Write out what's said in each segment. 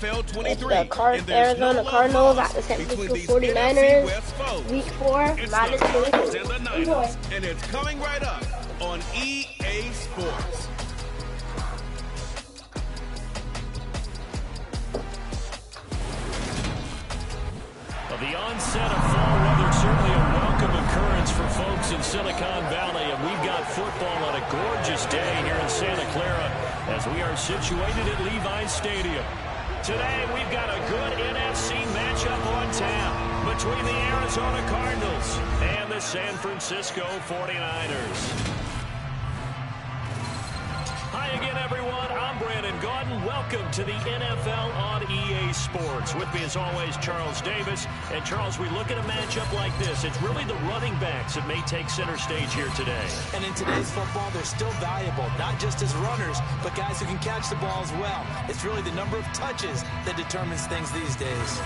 NFL 23. It's the Arizona Cardinals at the San Francisco 49ers, Week 4, Madden 22. Enjoy. And it's coming right up on EA Sports. Well, the onset of fall weather certainly a welcome occurrence for folks in Silicon Valley, and we've got football on a gorgeous day here in Santa Clara as we are situated at Levi's Stadium. Today, we've got a good NFC matchup on tap between the Arizona Cardinals and the San Francisco 49ers. Hi again, everyone. I'm Brandon Gaudin. Welcome to the NFL on EA Sports. With me, as always, Charles Davis. And, Charles, we look at a matchup like this. It's really the running backs that may take center stage here today. And in today's football, they're still valuable, not just as runners, but guys who can catch the ball as well. It's really the number of touches that determines things these days.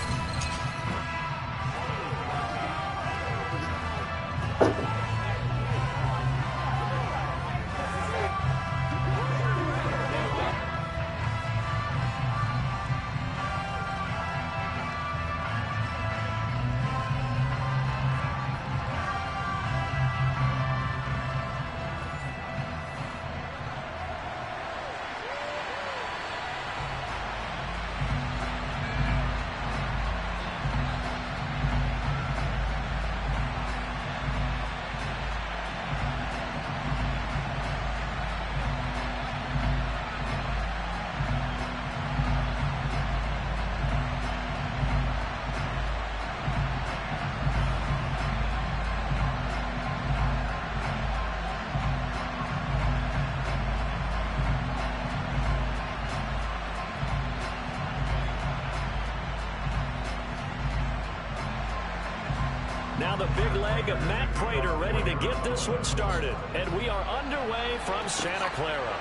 Now the big leg of Matt Prater ready to get this one started. And we are underway from Santa Clara.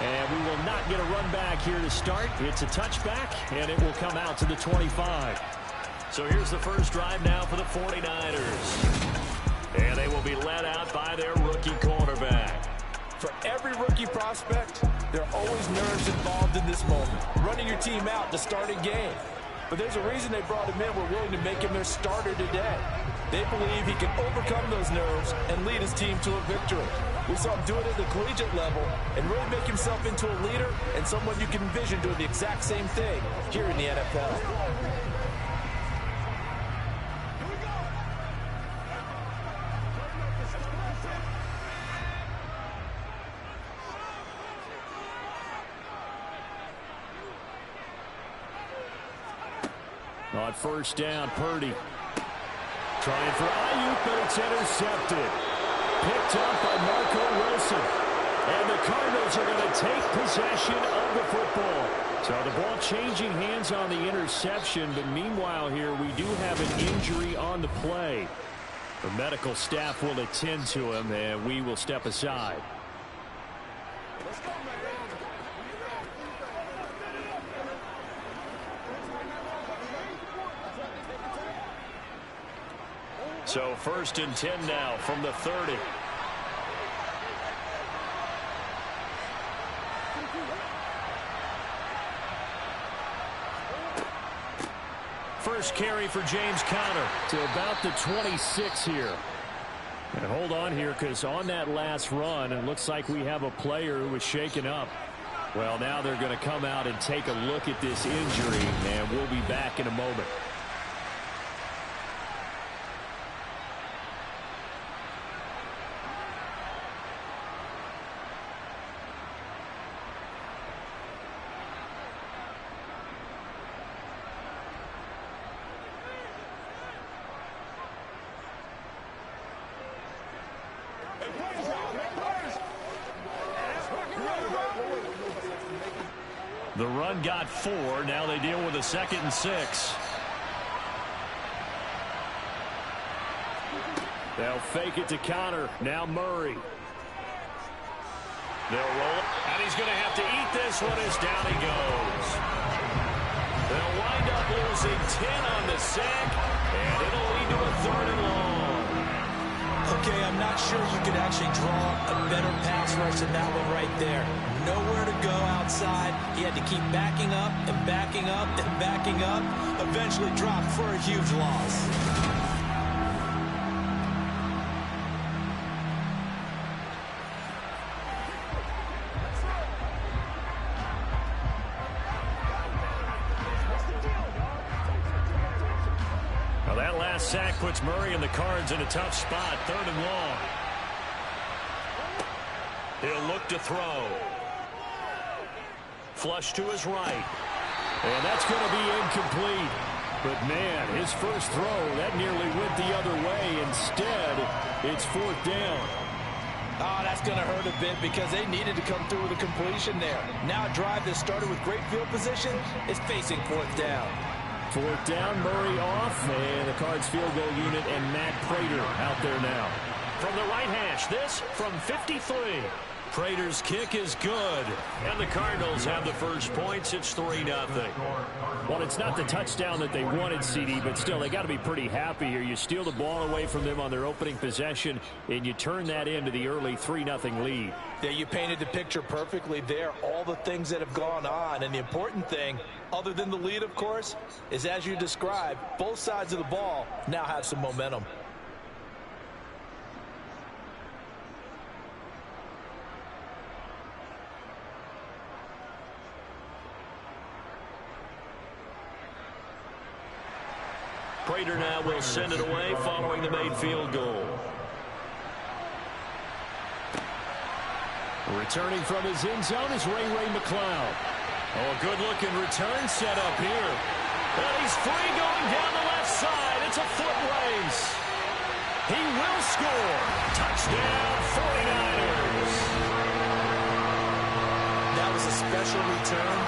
And we will not get a run back here to start. It's a touchback, and it will come out to the 25. So here's the first drive now for the 49ers. And they will be led out by their rookie quarterback. For every rookie prospect, there are always nerves involved in this moment. Running your team out to start a game. But there's a reason they brought him in. We're willing to make him their starter today. They believe he can overcome those nerves and lead his team to a victory. We saw him do it at the collegiate level and really make himself into a leader and someone you can envision doing the exact same thing here in the NFL. On first down, Purdy. Trying for Ayuk, but it's intercepted. Picked up by Marco Wilson. And the Cardinals are going to take possession of the football. So the ball changing hands on the interception, but meanwhile here we do have an injury on the play. The medical staff will attend to him, and we will step aside. So first and 10 now from the 30. First carry for James Conner to about the 26 here. And hold on here, because on that last run, it looks like we have a player who was shaken up. Well, now they're going to come out and take a look at this injury, and we'll be back in a moment. The run got 4. Now they deal with a 2nd and 6. They'll fake it to Conner. Now Murray. They'll roll it. And he's going to have to eat this one as down he goes. They'll wind up losing 10 on the sack. And it'll lead to a 3rd and long. Okay, I'm not sure you could actually draw a better pass rush than that one right there. Nowhere to go outside. He had to keep backing up and backing up and backing up. Eventually dropped for a huge loss. Well, that last sack puts Murray and the Cards in a tough spot. 3rd and long. He'll look to throw. Flush to his right. And that's going to be incomplete. But, man, his first throw, that nearly went the other way. Instead, it's 4th down. Oh, that's going to hurt a bit because they needed to come through with a completion there. Now a drive that started with great field position is facing 4th down. 4th down, Murray off, and the Cards field goal unit and Matt Prater out there now. From the right hash, this from 53. Prater's kick is good, and the Cardinals have the first points. It's 3-0. Well, it's not the touchdown that they wanted, CD, but still, they got to be pretty happy here. You steal the ball away from them on their opening possession, and you turn that into the early 3-0 lead. Yeah, you painted the picture perfectly there. All the things that have gone on, and the important thing, other than the lead, of course, is as you described, both sides of the ball now have some momentum. Prater now will send it away following the made field goal. Returning from his end zone is Ray McCloud. Oh, a good-looking return set up here. And he's free going down the left side. It's a foot race. He will score. Touchdown, 49ers. That was a special return,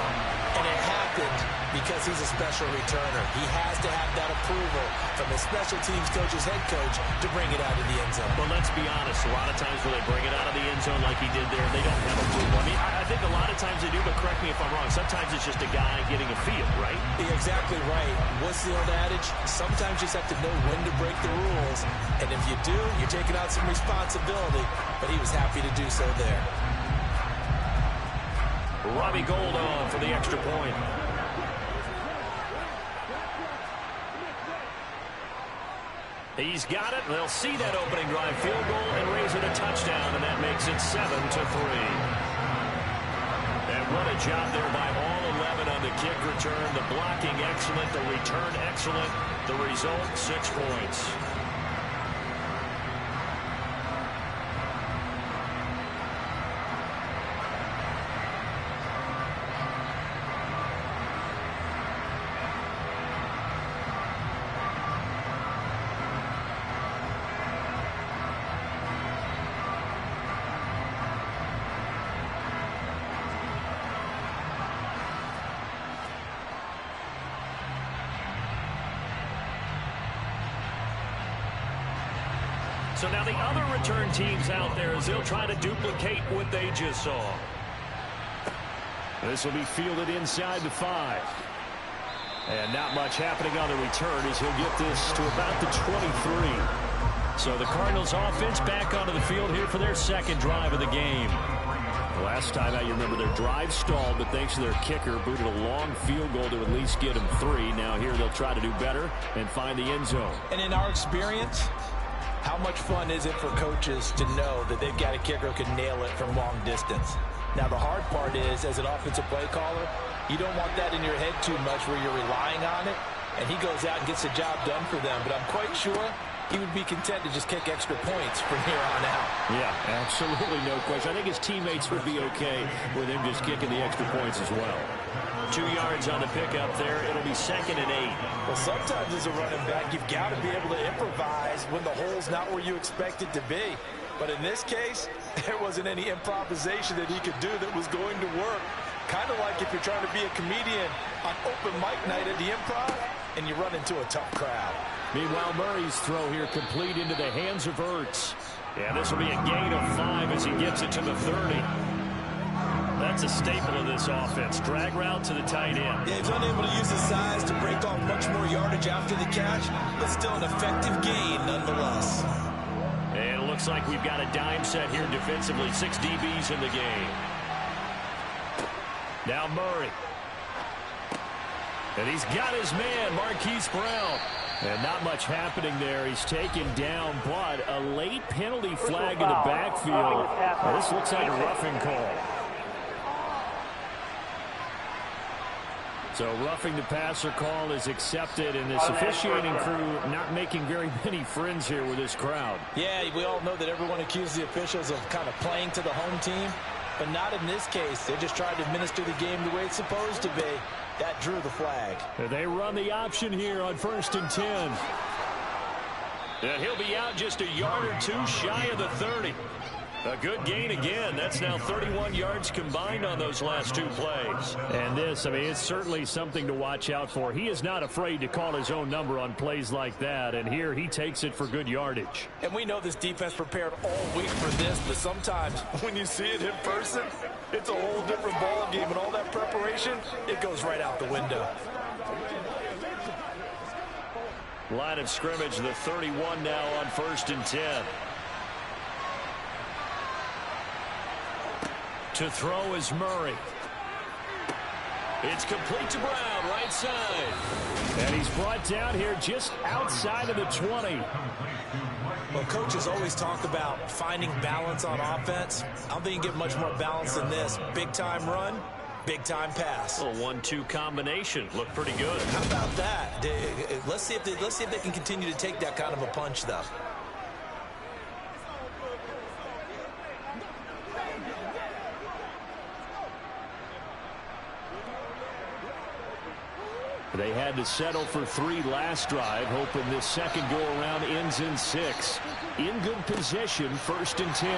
and it happened because he's a special returner. He has to have that approval from his special teams coach's head coach to bring it out of the end zone. But let's be honest, a lot of times when they bring it out of the end zone like he did there, they don't have approval. I mean, I think a lot of times they do, but correct me if I'm wrong. Sometimes it's just a guy getting a feel, right? You're exactly right. What's the old adage? Sometimes you just have to know when to break the rules. And if you do, you're taking out some responsibility. But he was happy to do so there. Robbie Gould on for the extra point. He's got it. They'll see that opening drive field goal and raise it a touchdown, and that makes it 7-3. And what a job there by all 11 on the kick return. The blocking excellent, the return excellent. The result, 6 points. So now the other return teams out there as they'll try to duplicate what they just saw. This will be fielded inside the 5. And not much happening on the return as he'll get this to about the 23. So the Cardinals offense back onto the field here for their second drive of the game. Last time out, you remember their drive stalled, but thanks to their kicker, booted a long field goal to at least get them 3. Now here they'll try to do better and find the end zone. And in our experience, how much fun is it for coaches to know that they've got a kicker who can nail it from long distance? Now, the hard part is, as an offensive play caller, you don't want that in your head too much where you're relying on it, and he goes out and gets the job done for them. But I'm quite sure he would be content to just kick extra points from here on out. Yeah, absolutely no question. I think his teammates would be okay with him just kicking the extra points as well. 2 yards on the pickup there. It'll be 2nd and 8. Well, sometimes as a running back, you've got to be able to improvise when the hole's not where you expect it to be. But in this case, there wasn't any improvisation that he could do that was going to work. Kind of like if you're trying to be a comedian on open mic night at the Improv and you run into a tough crowd. Meanwhile, Murray's throw here complete into the hands of Ertz. Yeah, this will be a gain of 5 as he gets it to the 30. That's a staple of this offense. Drag route to the tight end. Yeah, he's unable to use his size to break off much more yardage after the catch, but still an effective gain nonetheless. And looks like we've got a dime set here defensively. 6 DBs in the game. Now Murray. And he's got his man, Marquise Brown. And not much happening there. He's taken down, but a late penalty flag in the backfield. Well, this looks like a roughing call. So roughing the passer call is accepted, and this officiating crew not making very many friends here with this crowd. Yeah, we all know that everyone accuses the officials of kind of playing to the home team, but not in this case. They just tried to administer the game the way it's supposed to be. That drew the flag. They run the option here on 1st and 10. And he'll be out just a yard or two shy of the 30. A good gain again. That's now 31 yards combined on those last 2 plays. And this, I mean, it's certainly something to watch out for. He is not afraid to call his own number on plays like that. And here he takes it for good yardage. And we know this defense prepared all week for this, but sometimes when you see it in person, it's a whole different ball game. And all that preparation, it goes right out the window. Line of scrimmage, the 31 now on 1st and 10. To throw is Murray. It's complete to Brown, right side. And he's brought down here just outside of the 20. Well, coaches always talk about finding balance on offense. I don't think you get much more balance than this. Big-time run, big-time pass. A 1-2 combination. Looked pretty good. How about that? Let's see if they can continue to take that kind of a punch, though. They had to settle for 3 last drive, hoping this second go-around ends in 6. In good position, 1st and 10.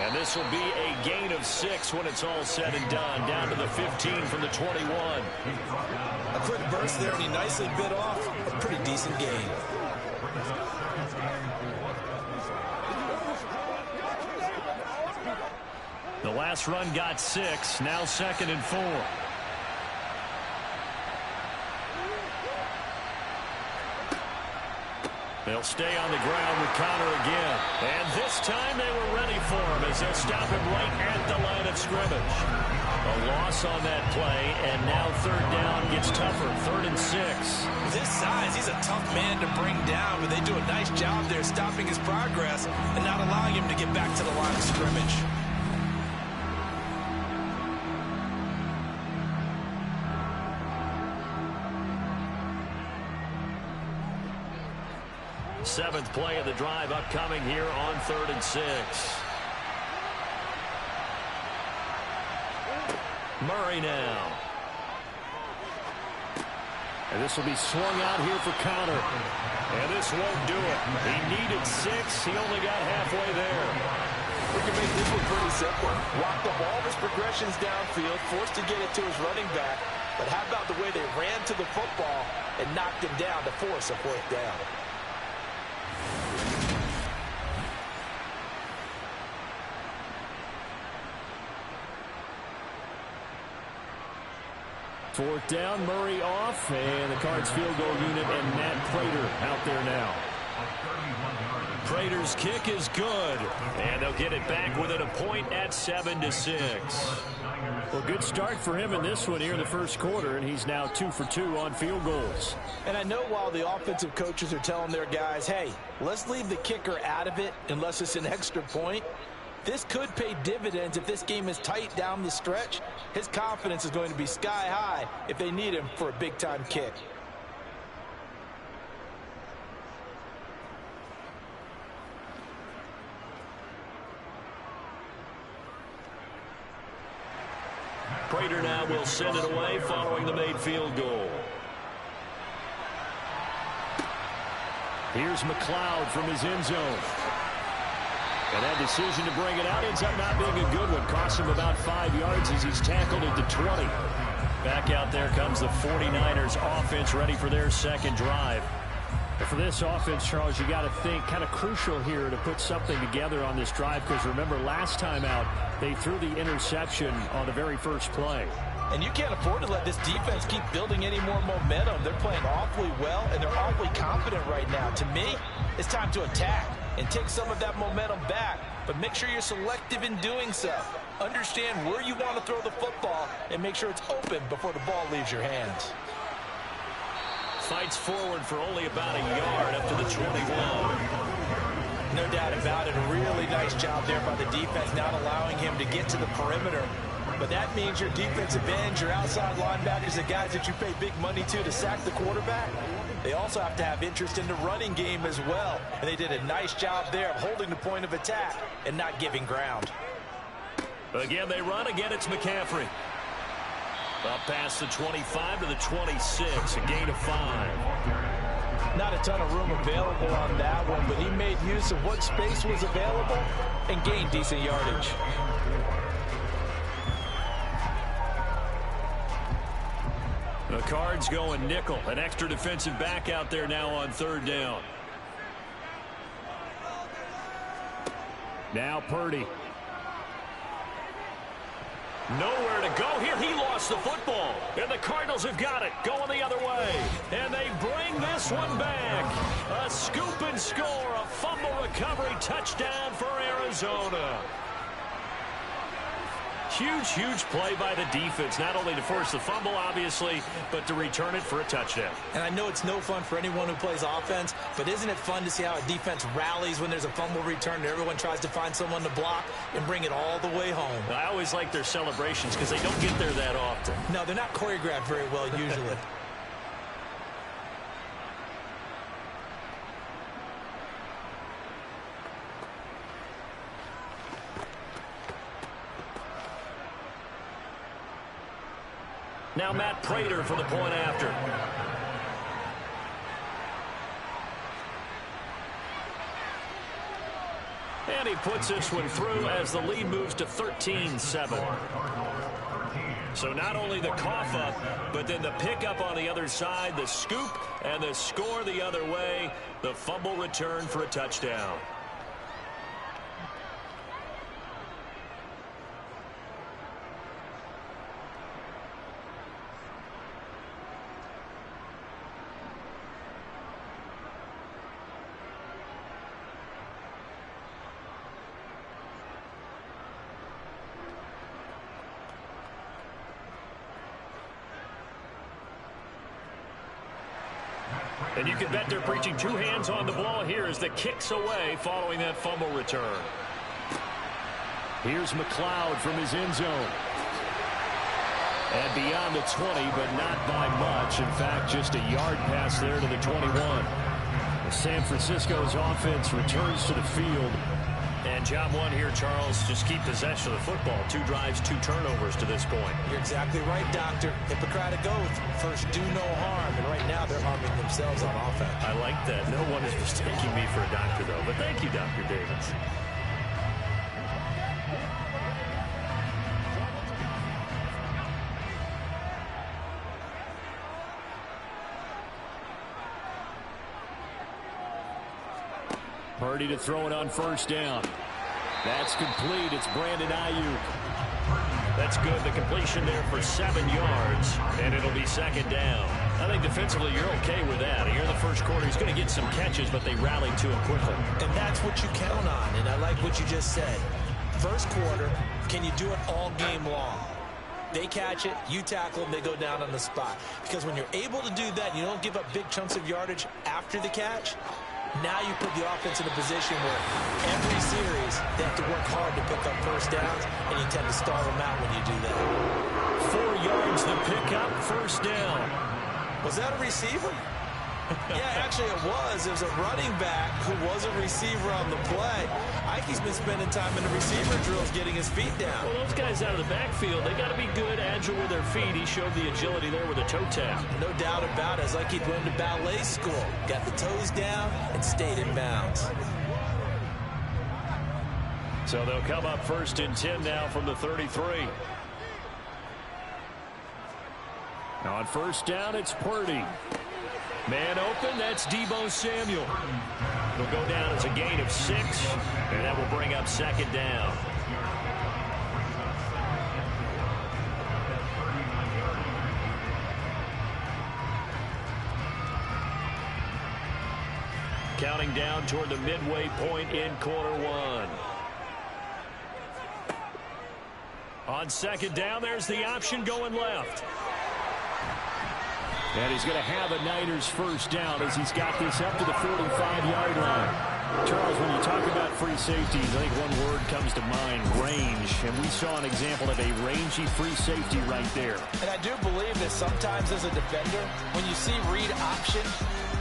And this will be a gain of 6 when it's all said and done, down to the 15 from the 21. A quick burst there, and he nicely bit off a pretty decent gain. The last run got 6, now 2nd and 4. They'll stay on the ground with Connor again. And this time they were ready for him as they'll stop him right at the line of scrimmage. A loss on that play, and now 3rd down gets tougher. 3rd and 6. With his size, he's a tough man to bring down, but they do a nice job there stopping his progress and not allowing him to get back to the line of scrimmage. Seventh play of the drive upcoming here on 3rd and 6. Murray now. And this will be swung out here for Connor. And this won't do it. He needed 6. He only got halfway there. We can make this one pretty simple. Locked up all of his progressions downfield, forced to get it to his running back. But how about the way they ran to the football and knocked him down to force a 4th down? Fourth down, Murray off, and the Cards field goal unit and Matt Prater out there now. Prater's kick is good, and they'll get it back within a point at 7-6. Well, good start for him in this one here in the first quarter, and he's now 2 for 2 on field goals. And I know while the offensive coaches are telling their guys, hey, let's leave the kicker out of it unless it's an extra point, this could pay dividends if this game is tight down the stretch. His confidence is going to be sky high if they need him for a big-time kick. Prater now will send it away following the made field goal. Here's McLeod from his end zone. And that decision to bring it out ends up not being a good one. Costs him about 5 yards as he's tackled at the 20. Back out there comes the 49ers offense ready for their second drive. And for this offense, Charles, you got to think kind of crucial here to put something together on this drive, because remember last time out they threw the interception on the very first play. And you can't afford to let this defense keep building any more momentum. They're playing awfully well, and they're awfully confident right now. To me, it's time to attack. and take some of that momentum back, but make sure you're selective in doing so. Understand where you want to throw the football and make sure it's open before the ball leaves your hands. Fights forward for only about a yard up to the 21. No doubt about it. A really nice job there by the defense, not allowing him to get to the perimeter. But that means your defensive ends, your outside linebackers, the guys that you pay big money to sack the quarterback, they also have to have interest in the running game as well. And they did a nice job there of holding the point of attack and not giving ground. Again, they run. Again, it's McCaffrey. Up past the 25 to the 26, a gain of 5. Not a ton of room available on that one, but he made use of what space was available and gained decent yardage. The Cards going nickel. An extra defensive back out there now on 3rd down. Now Purdy. Nowhere to go here. He lost the football. And the Cardinals have got it. Going the other way. And they bring this one back. A scoop and score. A fumble recovery touchdown for Arizona. Huge, huge play by the defense. Not only to force the fumble, obviously, but to return it for a touchdown. And I know it's no fun for anyone who plays offense, but isn't it fun to see how a defense rallies when there's a fumble return and everyone tries to find someone to block and bring it all the way home? I always like their celebrations because they don't get there that often. No, they're not choreographed very well usually. Now Matt Prater for the point after. And he puts this one through as the lead moves to 13-7. So not only the cough up, but then the pickup on the other side, the scoop, and the score the other way. The fumble return for a touchdown. And you can bet they're preaching two hands on the ball here as the kick's away following that fumble return. Here's McLeod from his end zone. And beyond the 20, but not by much. In fact, just a yard pass there to the 21. San Francisco's offense returns to the field. And job one here, Charles, just keep possession of the football. 2 drives, 2 turnovers to this point. You're exactly right, Doctor. Hippocratic oath. First, do no harm. And right now, they're harming themselves on offense. I like that. No one is mistaking me for a doctor, though. But thank you, Dr. Davis. Purdy to throw it on first down. That's complete. It's Brandon Ayuk. That's good. The completion there for 7 yards, and it'll be second down. I think defensively you're okay with that. Here in the first quarter, he's going to get some catches, but they rallied to him quickly. And that's what you count on, and I like what you just said. First quarter, can you do it all game long? They catch it, you tackle them, they go down on the spot. Because when you're able to do that, you don't give up big chunks of yardage after the catch. Now you put the offense in a position where every series they have to work hard to pick up first downs, and you tend to stall them out when you do that. 4 yards to pick up, first down. Was that a receiver? Yeah, actually it was. It was a running back who was a receiver on the play. Ike's been spending time in the receiver drills getting his feet down. Well, those guys out of the backfield, they got to be good, agile with their feet. He showed the agility there with a toe tap. No doubt about it. It's like he'd went to ballet school. Got the toes down and stayed in bounds. So they'll come up first and 10 now from the 33. Now on first down, it's Purdy. Man open, that's Deebo Samuel. It'll go down as a gain of 6, and that will bring up second down. Counting down toward the midway point in quarter one. On second down, there's the option going left. And he's going to have a Niners first down as he's got this up to the 45-yard line. Charles, when you talk about free safeties, I think one word comes to mind, range. And we saw an example of a rangy free safety right there. And I do believe that sometimes as a defender, when you see read option,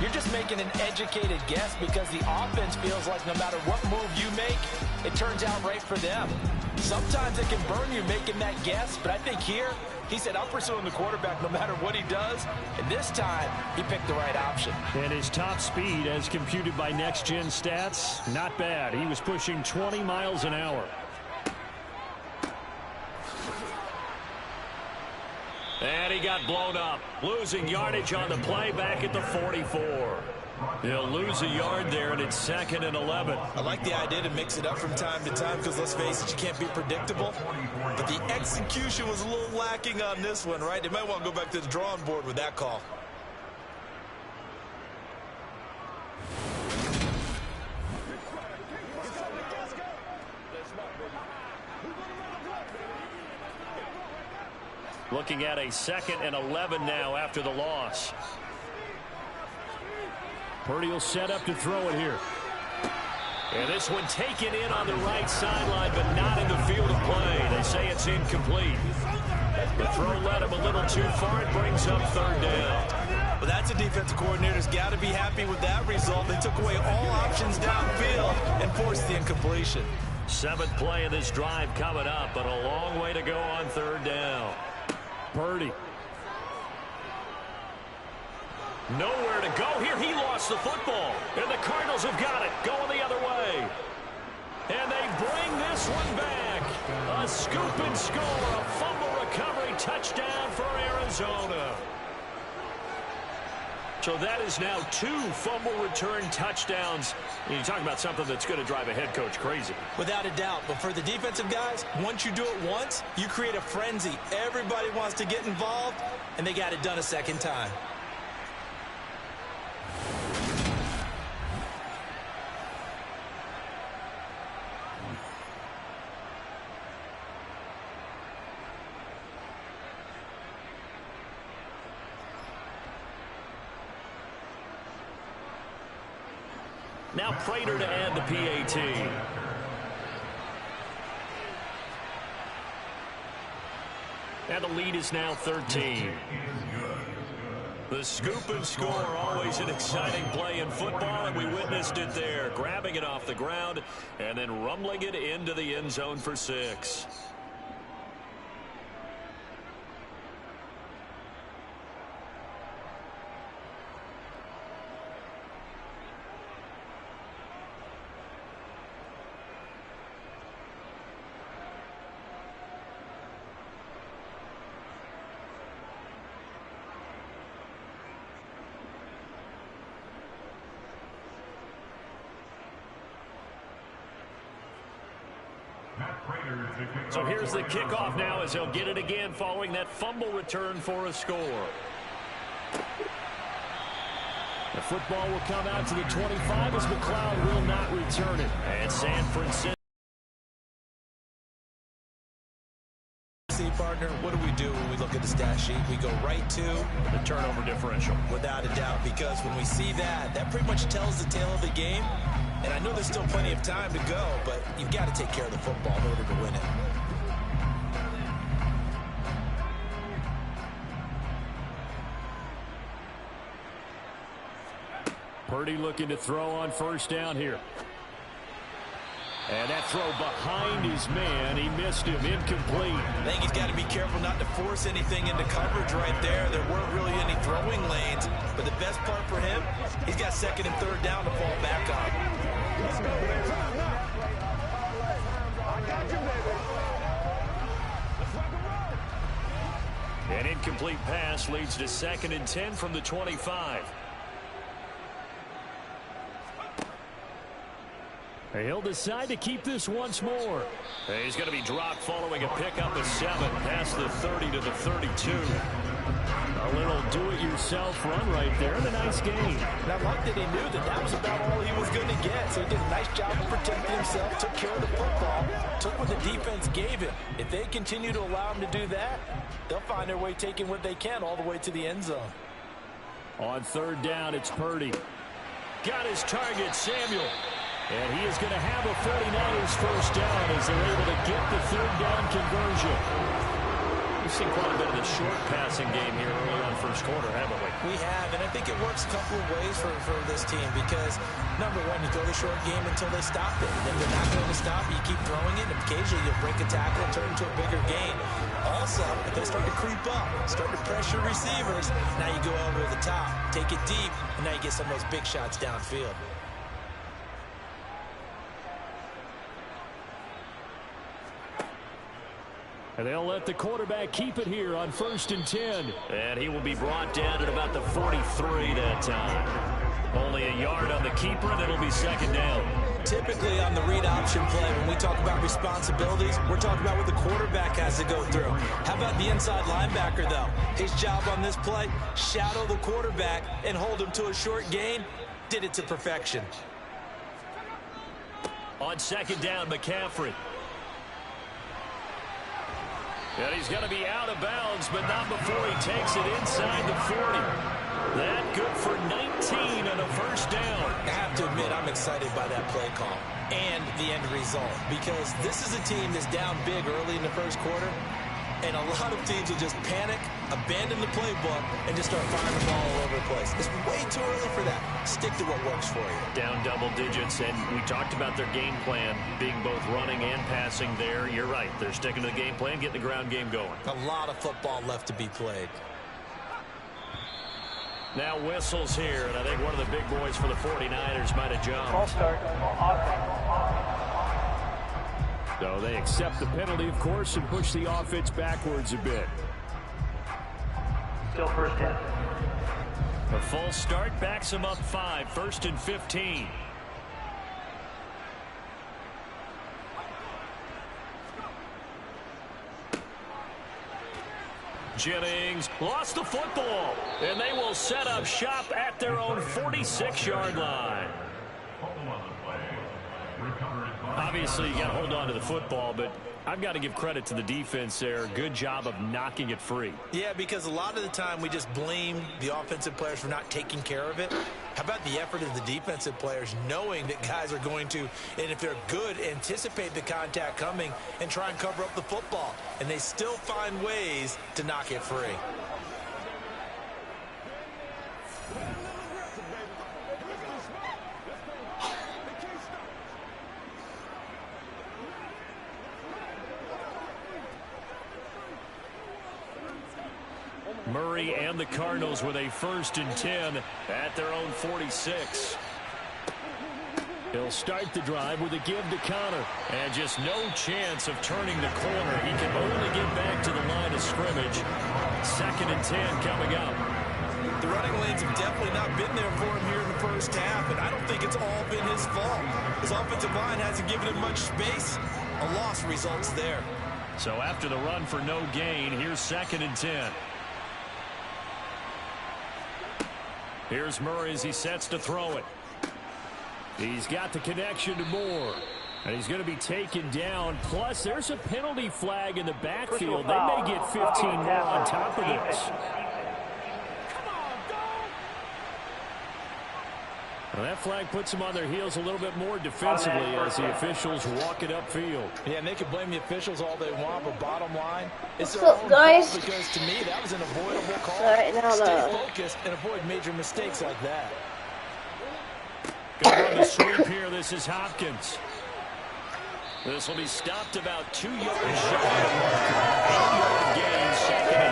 you're just making an educated guess because the offense feels like no matter what move you make, it turns out right for them. Sometimes it can burn you making that guess, but I think here, he said, I'm pursuing the quarterback no matter what he does. And this time, he picked the right option. And his top speed, as computed by Next Gen Stats, not bad. He was pushing 20 miles an hour. And he got blown up, losing yardage on the play back at the 44. He'll lose a yard there, and it's 2nd and 11. I like the idea to mix it up from time to time because, let's face it, you can't be predictable. But the execution was a little lacking on this one, right? They might want to go back to the drawing board with that call. Looking at a 2nd and 11 now after the loss. Purdy will set up to throw it here. And this one taken in on the right sideline, but not in the field of play. They say it's incomplete. The throw led him a little too far. It brings up 3rd down. Well, that's a defensive coordinator's got to be happy with that result. They took away all options downfield and forced the incompletion. 7th play of this drive coming up, but a long way to go on 3rd down. Purdy. Nowhere to go here. He lost the football. And the Cardinals have got it. Going the other way. And they bring this one back. A scoop and score. A fumble recovery touchdown for Arizona. So that is now 2 fumble return touchdowns. And you talk about something that's going to drive a head coach crazy. Without a doubt. But for the defensive guys, once you do it once, you create a frenzy. Everybody wants to get involved, and they got it done a 2nd time. Now Prater to add the PAT. And the lead is now 13. The scoop and score, always an exciting play in football, and we witnessed it there. Grabbing it off the ground and then rumbling it into the end zone for 6. So here's the kickoff now as he'll get it again following that fumble return for a score. The football will come out to the 25 as McLeod will not return it. And San Francisco. See, partner, what do when we look at the stat sheet? We go right to the turnover differential. Without a doubt, because when we see that, that pretty much tells the tale of the game. And I know there's still plenty of time to go, but you've got to take care of the football in order to win it. Purdy looking to throw on 1st down here. And that throw behind his man, he missed him, incomplete. I think he's got to be careful not to force anything into coverage right there. There weren't really any throwing lanes, but the best part for him, he's got 2nd and 3rd down to fall back on. An incomplete pass leads to 2nd and 10 from the 25. He'll decide to keep this once more. He's going to be dropped following a pickup of 7 past the 30 to the 32. A little do-it-yourself run right there and a nice gain. Now, like that, he knew that that was about all he was going to get, so he did a nice job of protecting himself, took care of the football, took what the defense gave him. If they continue to allow him to do that, they'll find their way taking what they can all the way to the end zone. On third down, it's Purdy. Got his target, Samuel. And he is going to have a 49ers first down as they're able to get the third down conversion. We've seen quite a bit of the short passing game here early on first quarter, haven't we? We have, and I think it works a couple of ways for this team because, number one, you throw the short game until they stop it. And if they're not going to stop it, you keep throwing it, and occasionally you'll break a tackle and turn it into a bigger gain. Also, if they start to creep up, start to pressure receivers, now you go over the top, take it deep, and now you get some of those big shots downfield. And they'll let the quarterback keep it here on 1st and 10. And he will be brought down at about the 43 that time. Only a yard on the keeper, and it'll be second down. Typically on the read option play, when we talk about responsibilities, we're talking about what the quarterback has to go through. How about the inside linebacker, though? His job on this play, shadow the quarterback and hold him to a short gain. Did it to perfection. On second down, McCaffrey. And he's going to be out of bounds, but not before he takes it inside the 40. That good for 19 and a first down. I have to admit, I'm excited by that play call and the end result because this is a team that's down big early in the first quarter, and a lot of teams will just panic, abandon the playbook, and just start firing the ball all over the place. It's way too early for that. Stick to what works for you. Down double digits, and we talked about their game plan being both running and passing there. You're right. They're sticking to the game plan, getting the ground game going. A lot of football left to be played. Now whistles here, and I think one of the big boys for the 49ers might have jumped. False start. So they accept the penalty, of course, and push the offense backwards a bit. Still first down. A false start backs him up 5, 1st and 15. Jennings lost the football, and they will set up shop at their own 46-yard line. Obviously, you got to hold on to the football, but I've got to give credit to the defense there. Good job of knocking it free. Yeah, because a lot of the time we just blame the offensive players for not taking care of it. How about the effort of the defensive players knowing that guys are going to, and if they're good, anticipate the contact coming and try and cover up the football. And they still find ways to knock it free. Murray and the Cardinals with a 1st and 10 at their own 46. He'll start the drive with a give to Connor. And just no chance of turning the corner. He can only get back to the line of scrimmage. 2nd and 10 coming up. The running lanes have definitely not been there for him here in the first half, and I don't think it's all been his fault. His offensive line hasn't given him much space. A loss results there. So after the run for no gain, here's 2nd and 10. Here's Murray as he sets to throw it. He's got the connection to Moore. And he's going to be taken down. Plus, there's a penalty flag in the backfield. They may get 15 more on top of this. Well, that flag puts them on their heels a little bit more defensively as the officials walk it upfield. Yeah, and they can blame the officials all they want, but bottom line, it's their own guys? fault because to me that was an avoidable call. Right now, Stay focused and avoid major mistakes like that. Going on the sweep here. This is Hopkins. This will be stopped about 2 yards shy. 8-yard gain, 2nd.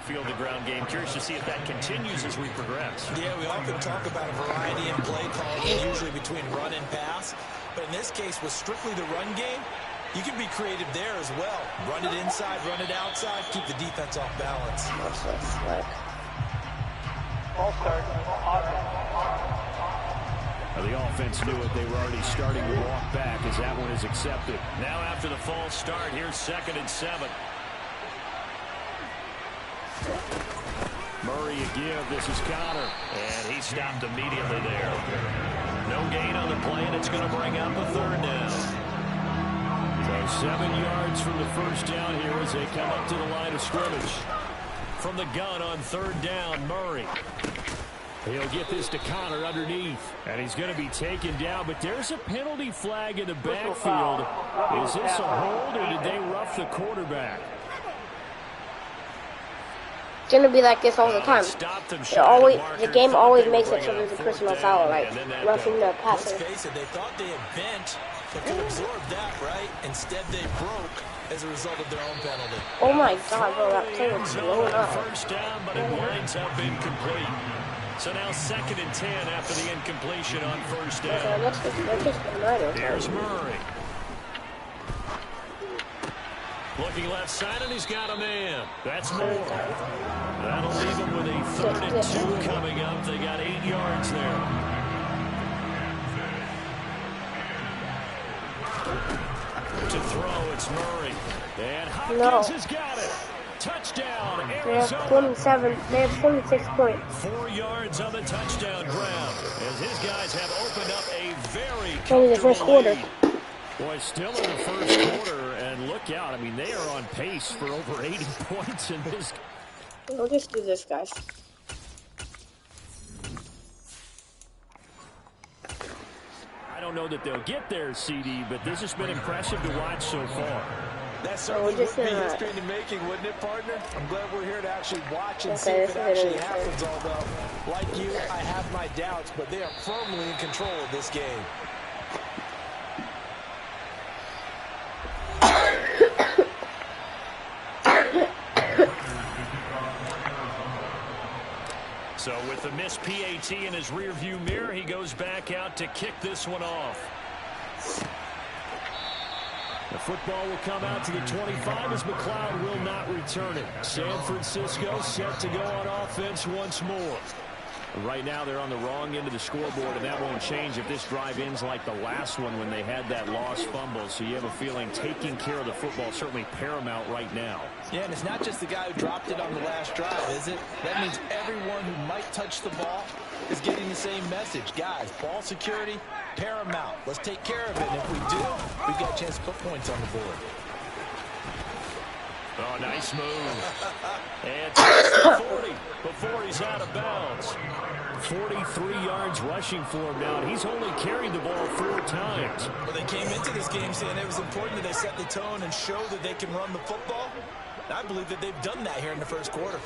Field the ground game. Curious to see if that continues as we progress. Yeah, we often talk about a variety in play calling, usually between run and pass. But in this case, with strictly the run game, you can be creative there as well. Run it inside, run it outside, keep the defense off balance. The offense knew it. They were already starting to walk back as that one is accepted. Now after the false start, here's 2nd and 7. Murray a give. This is Connor. And he stopped immediately there. No gain on the play, and it's going to bring up a 3rd down. So 7 yards from the first down here as they come up to the line of scrimmage. From the gun on 3rd down, Murray. He'll get this to Connor underneath. And he's going to be taken down, but there's a penalty flag in the backfield. Is this a hold, or did they rough the quarterback? It's gonna be like this all the time. The game always makes it so there's a personal foul, like roughing the passer. Let's face it, they thought they had bent, but could absorb that, right? Instead, they broke as a result of their own penalty. Oh my God, bro, that play was blowing up. First down, but it winds up incomplete. So now 2nd and 10 after the incompletion on 1st down. Here's Murray. Looking left side, and he's got a man. That's more. That'll leave him with a 3rd and 2 coming up. They got 8 yards there. To throw, it's Murray. And Hopkins has got it. Touchdown, Arizona. They have 26 points. 4 yards on the touchdown grab. As his guys have opened up a very Only the first quarter. lead. Boy, still in the first quarter, and look out. I mean, they are on pace for over 80 points in this. We'll just do this, guys. I don't know that they'll get there, CD, but this has been impressive to watch so far. That certainly would be history in the making, wouldn't it, partner? I'm glad we're here to actually watch and see if it actually happens, although, like you, I have my doubts, but they are firmly in control of this game. So with the missed PAT in his rearview mirror, he goes back out to kick this one off. The football will come out to the 25 as McLeod will not return it. San Francisco set to go on offense once more. Right now they're on the wrong end of the scoreboard, and that won't change if this drive ends like the last one when they had that lost fumble. So you have a feeling taking care of the football certainly paramount right now. Yeah, and it's not just the guy who dropped it on the last drive, is it? That means everyone who might touch the ball is getting the same message. Guys, ball security, paramount. Let's take care of it, and if we do, we've got a chance to put points on the board. Oh, nice move. And to 40 before he's out of bounds. 43 yards rushing for him now, and he's only carried the ball 4 times. Well, they came into this game saying it was important that they set the tone and show that they can run the football. And I believe that they've done that here in the first quarter.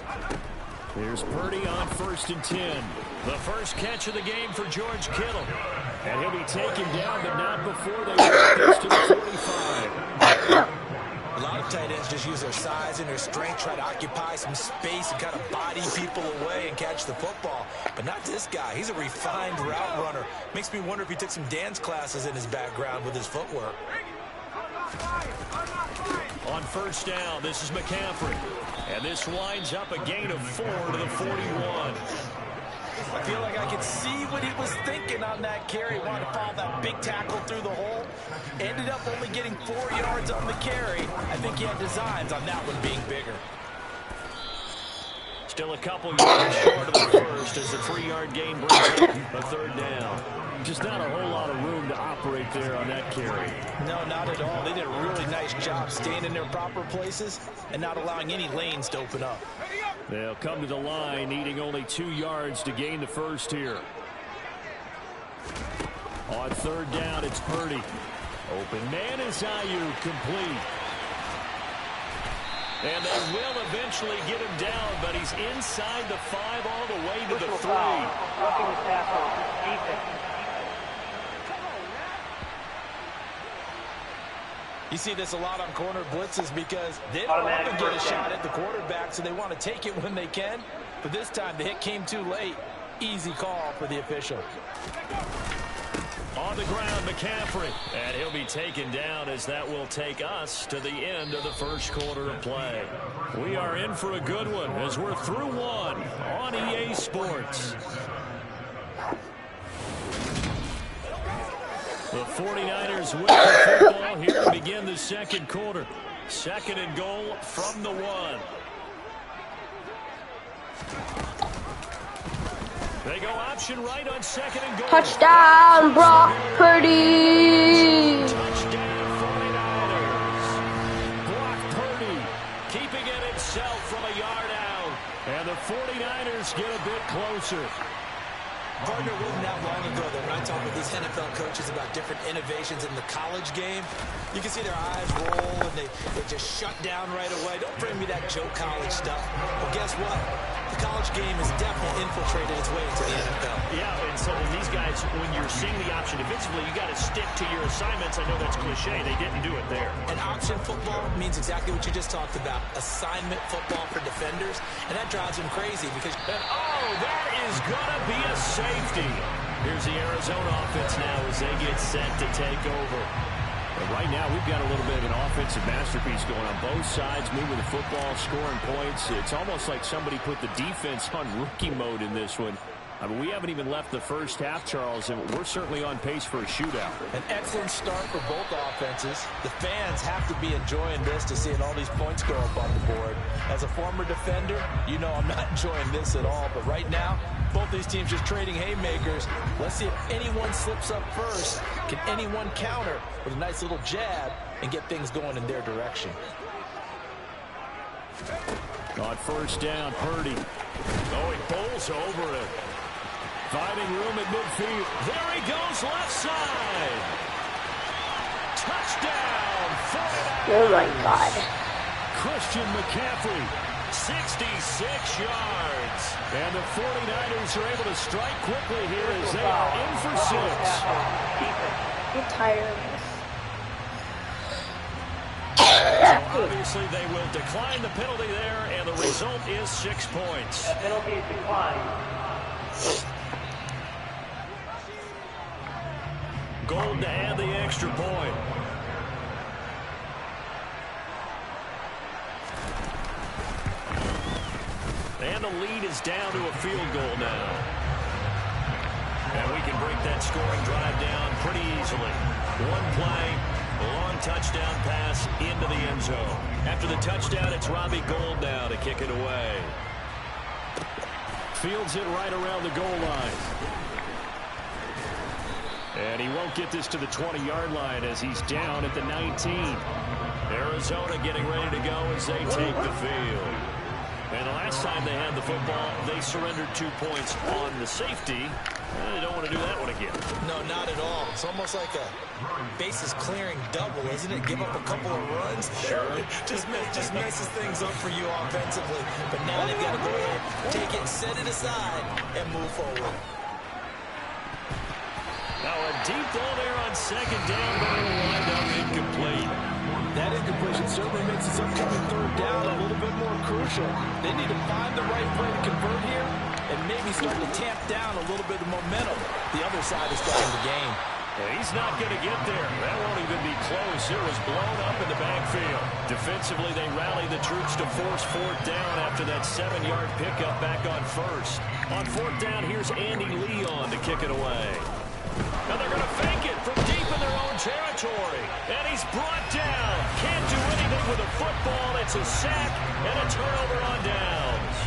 Here's Purdy on 1st and 10. The first catch of the game for George Kittle. And he'll be taken down, but not before they get this to the 45. A lot of tight ends just use their size and their strength, try to occupy some space and kind of body people away and catch the football. But not this guy. He's a refined route runner. Makes me wonder if he took some dance classes in his background with his footwork. On 1st down, this is McCaffrey. And this winds up a gain of 4 to the 41. I feel like I could see what he was thinking on that carry. Wanted to follow that big tackle through the hole. Ended up only getting 4 yards on the carry. I think he had designs on that one being bigger. Still a couple yards short of the first as the 3-yard gain brings up a 3rd down. Just not a whole lot of room to operate there on that carry. No, not at all. They did a really nice job staying in their proper places and not allowing any lanes to open up. They'll come to the line, needing only 2 yards to gain the first here. On 3rd down, it's Purdy. Open man is Ayuk, complete. And they will eventually get him down, but he's inside the 5 all the way to the 3. You see this a lot on corner blitzes because they don't often get a shot at the quarterback, so they want to take it when they can. But this time, the hit came too late. Easy call for the official. On the ground, McCaffrey. And he'll be taken down as that will take us to the end of the first quarter of play. We are in for a good one as we're through one on EA Sports. The 49ers with the football here to begin the second quarter. Second and goal from the 1. They go option right on second and goal. Touchdown, Brock Purdy. Touchdown, 49ers. Brock Purdy keeping it himself from a yard out. And the 49ers get a bit closer. Partner, wasn't that long ago that when I talk with these NFL coaches about different innovations in the college game, you can see their eyes roll and they just shut down right away. Don't bring me that joke college stuff. Well, guess what? The college game has definitely infiltrated its way into the NFL. Yeah, and so these guys, when you're seeing the option defensively, you got to stick to your assignments. I know that's cliche. They didn't do it there. And option football means exactly what you just talked about. Assignment football for defenders. And that drives them crazy because... And oh, that is going to be a safety. Here's the Arizona offense now as they get set to take over. And right now, we've got a little bit of an offensive masterpiece going on both sides, moving the football, scoring points. It's almost like somebody put the defense on rookie mode in this one. I mean, we haven't even left the first half, Charles, and we're certainly on pace for a shootout. An excellent start for both offenses. The fans have to be enjoying this to seeing all these points go up on the board. As a former defender, you know I'm not enjoying this at all, but right now, both these teams just trading haymakers. Let's see if anyone slips up first. Can anyone counter with a nice little jab and get things going in their direction? On first down, Purdy. Oh, he bowls over it. Finding room at midfield. There he goes, left side. Touchdown, 49ers. Oh, my God. Christian McCaffrey, 66 yards. And the 49ers are able to strike quickly here as they are in for 6. I'm tired of this. So obviously they will decline the penalty there, and the result is 6 points. That penalty is declined. Gold to add the extra point. And the lead is down to a field goal now. And we can break that scoring drive down pretty easily. One play, a long touchdown pass into the end zone. After the touchdown, it's Robbie Gould now to kick it away. Fields it right around the goal line. And he won't get this to the 20-yard line as he's down at the 19. Arizona getting ready to go as they take the field. And the last time they had the football, they surrendered 2 points on the safety. They don't want to do that one again. No, not at all. It's almost like a bases clearing double, isn't it? Give up a couple of runs. Sure. just messes things up for you offensively. But now they've got to go ahead, take it, set it aside, and move forward. Now a deep ball there on second down, but it'll wind up incomplete. That incompletion certainly makes this upcoming third down a little bit more crucial. They need to find the right play to convert here and maybe start to tamp down a little bit of momentum. The other side is starting to gain. He's not going to get there. That won't even be close. It was blown up in the backfield. Defensively, they rally the troops to force fourth down after that 7-yard pickup back on first. On fourth down, here's Andy Leon to kick it away. Now they're going to fake it from deep in their own territory. And he's brought down. Can't do anything with a football. It's a sack and a turnover on downs.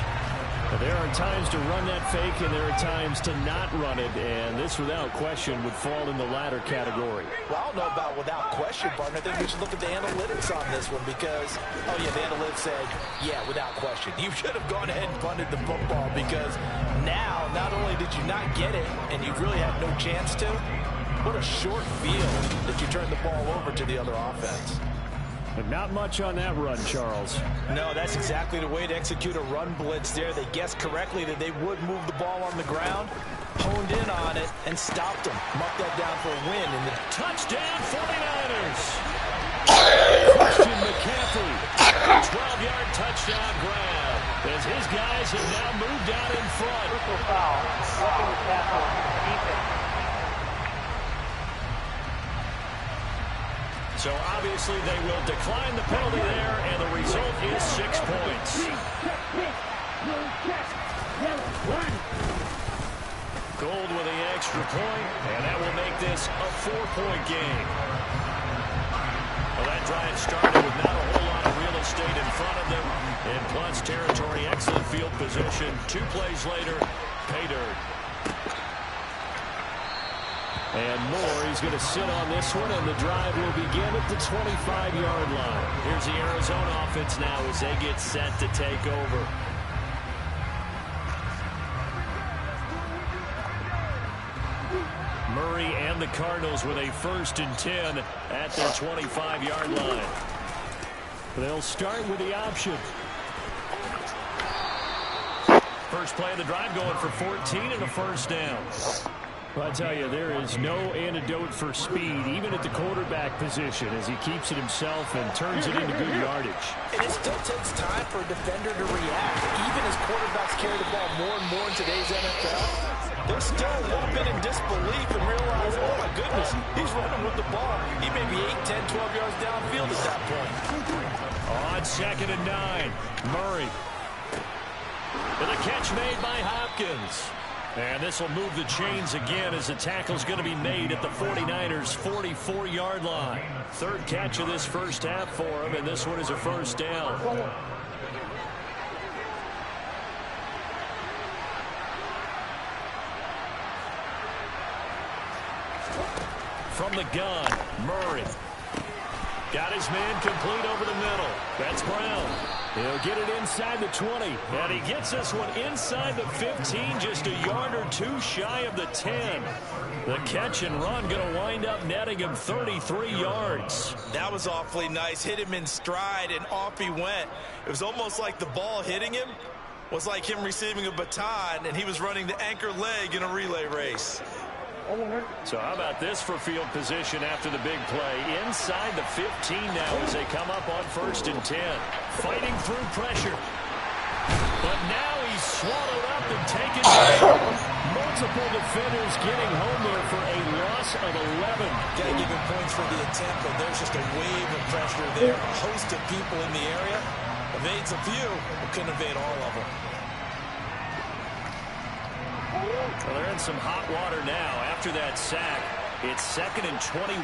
Well, there are times to run that fake, and there are times to not run it. And this, without question, would fall in the latter category. Well, I don't know about without question, partner. I think we should look at the analytics on this one because, oh, yeah, the analytics said, yeah, without question. You should have gone ahead and punted the football because now, not only did you not get it, and you really had no chance to, what a short field that you turned the ball over to the other offense. But not much on that run, Charles. No, that's exactly the way to execute a run blitz there. They guessed correctly that they would move the ball on the ground, honed in on it, and stopped them. Marked that down for a win. And the touchdown 49ers. Christian McCaffrey, 12-yard touchdown grab. As his guys have now moved out in front. Foul. Roughing the tackle. Defense. So obviously they will decline the penalty there, and the result is 6 points. Gold with the extra point, and that will make this a 4-point game. Well, that drive started with not a whole lot of real estate in front of them. In plus territory, excellent field position. 2 plays later, pay dirt. And Moore, he's going to sit on this one, and the drive will begin at the 25-yard line. Here's the Arizona offense now as they get set to take over. Murray and the Cardinals with a 1st and 10 at their 25-yard line. They'll start with the option. First play of the drive going for 14 and a 1st down. Well, I tell you, there is no antidote for speed, even at the quarterback position, as he keeps it himself and turns it into good yardage. And it still takes time for a defender to react. Even as quarterbacks carry the ball more and more in today's NFL, they're still a little bit in disbelief and realize, oh, my goodness, he's running with the ball. He may be 8, 10, 12 yards downfield at that point. On 2nd and 9, Murray. And the catch made by Hopkins. And this will move the chains again as the tackle's going to be made at the 49ers' 44-yard line. 3rd catch of this first half for him, and this one is a 1st down. From the gun, Murray. Got his man complete over the middle. That's Brown. He'll get it inside the 20. And he gets this one inside the 15, just a yard or 2 shy of the 10. The catch and run going to wind up netting him 33 yards. That was awfully nice. Hit him in stride, and off he went. It was almost like the ball hitting him was like him receiving a baton, and he was running the anchor leg in a relay race. So how about this for field position after the big play? Inside the 15 now as they come up on 1st and 10. Fighting through pressure. But now he's swallowed up and taken down. Multiple defenders getting home there for a loss of 11. Got to give him points for the attempt, but there's just a wave of pressure there. A host of people in the area. Evades a few, but couldn't evade all of them. Well, they're in some hot water now after that sack. It's 2nd and 21.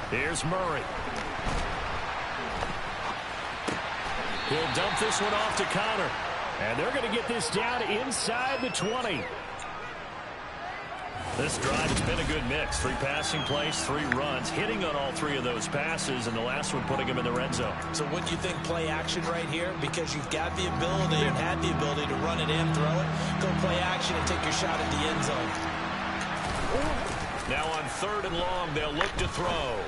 Here's Murray. He'll dump this one off to Connor. And they're going to get this down inside the 20. This drive has been a good mix. 3 passing plays, 3 runs, hitting on all 3 of those passes, and the last one putting him in the red zone. So what do you think play action right here? Because you've got the ability and had the ability to run it in, throw it, go play action and take your shot at the end zone. Now on 3rd and long, they'll look to throw.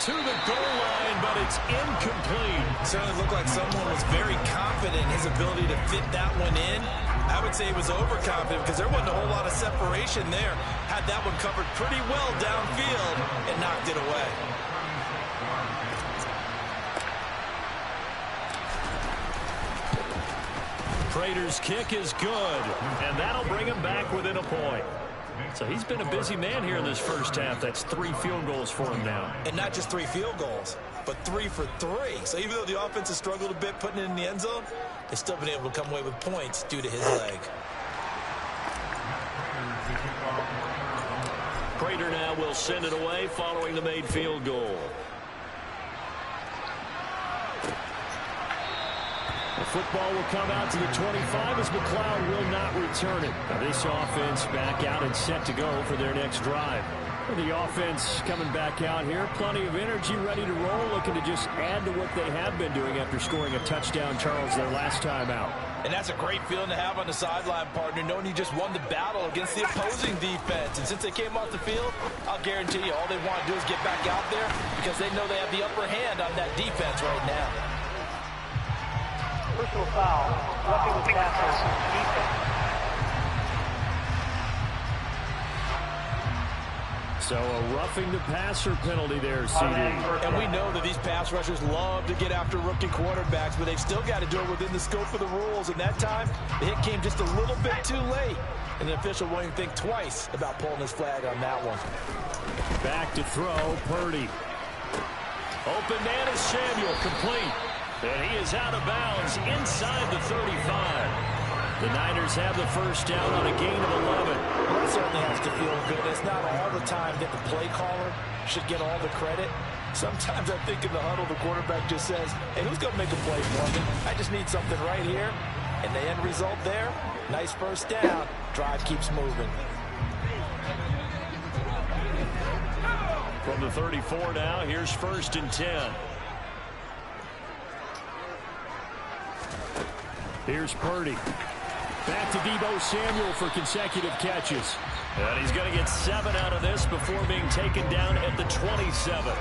To the goal line, but it's incomplete. Certainly looked like someone was very confident in his ability to fit that one in. I would say he was overconfident because there wasn't a whole lot of separation there. Had that one covered pretty well downfield and knocked it away. Prater's kick is good, and that'll bring him back within a point. So he's been a busy man here in this first half. That's 3 field goals for him now. And not just 3 field goals, but 3 for 3. So even though the offense has struggled a bit putting it in the end zone, they've still been able to come away with points due to his leg. Prater now will send it away following the made field goal. The football will come out to the 25 as McLeod will not return it. Now this offense back out and set to go for their next drive. The offense coming back out here. Plenty of energy, ready to roll, looking to just add to what they have been doing after scoring a touchdown, Charles, their last time out. And that's a great feeling to have on the sideline, partner, knowing you just won the battle against the opposing defense. And since they came off the field, I'll guarantee you all they want to do is get back out there because they know they have the upper hand on that defense right now. Personal foul. Roughing the tackle. Defense. So a roughing the passer penalty there, CD. And we know that these pass rushers love to get after rookie quarterbacks, but they've still got to do it within the scope of the rules. And that time, the hit came just a little bit too late. And the official won't even think twice about pulling his flag on that one. Back to throw, Purdy. Open man is Samuel, complete. And he is out of bounds inside the 35. The Niners have the first down on a gain of 11. That certainly has to feel good. It's not all the time that the play caller should get all the credit. Sometimes I think in the huddle, the quarterback just says, hey, who's going to make a play for me? I just need something right here. And the end result there, nice first down. Drive keeps moving. From the 34 now, here's 1st and 10. Here's Purdy. Back to Deebo Samuel for consecutive catches. And he's going to get 7 out of this before being taken down at the 27.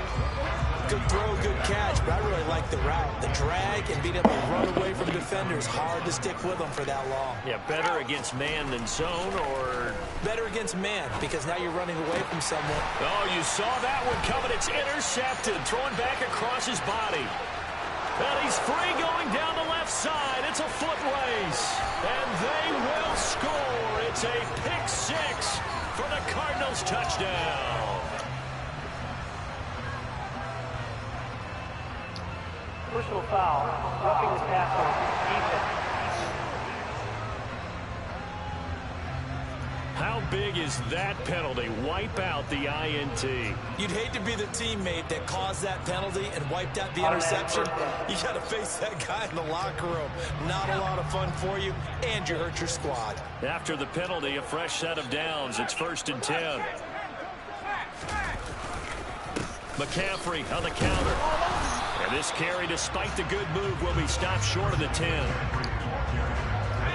Good throw, good catch, but I really like the route. The drag and being able to run away from defenders. Hard to stick with them for that long. Yeah, better against man than zone, or... Better against man, because now you're running away from someone. Oh, you saw that one coming. It's intercepted. Throwing back across his body. And he's free going down the left side. It's a foot race. And they will score. It's a pick 6 for the Cardinals touchdown. Personal foul. Roughing the passer. Defense. How big is that penalty? Wipe out the INT. You'd hate to be the teammate that caused that penalty and wiped out the interception. You got to face that guy in the locker room. Not a lot of fun for you, and you hurt your squad. After the penalty, a fresh set of downs. It's 1st and 10. McCaffrey on the counter. And this carry, despite the good move, will be stopped short of the 10.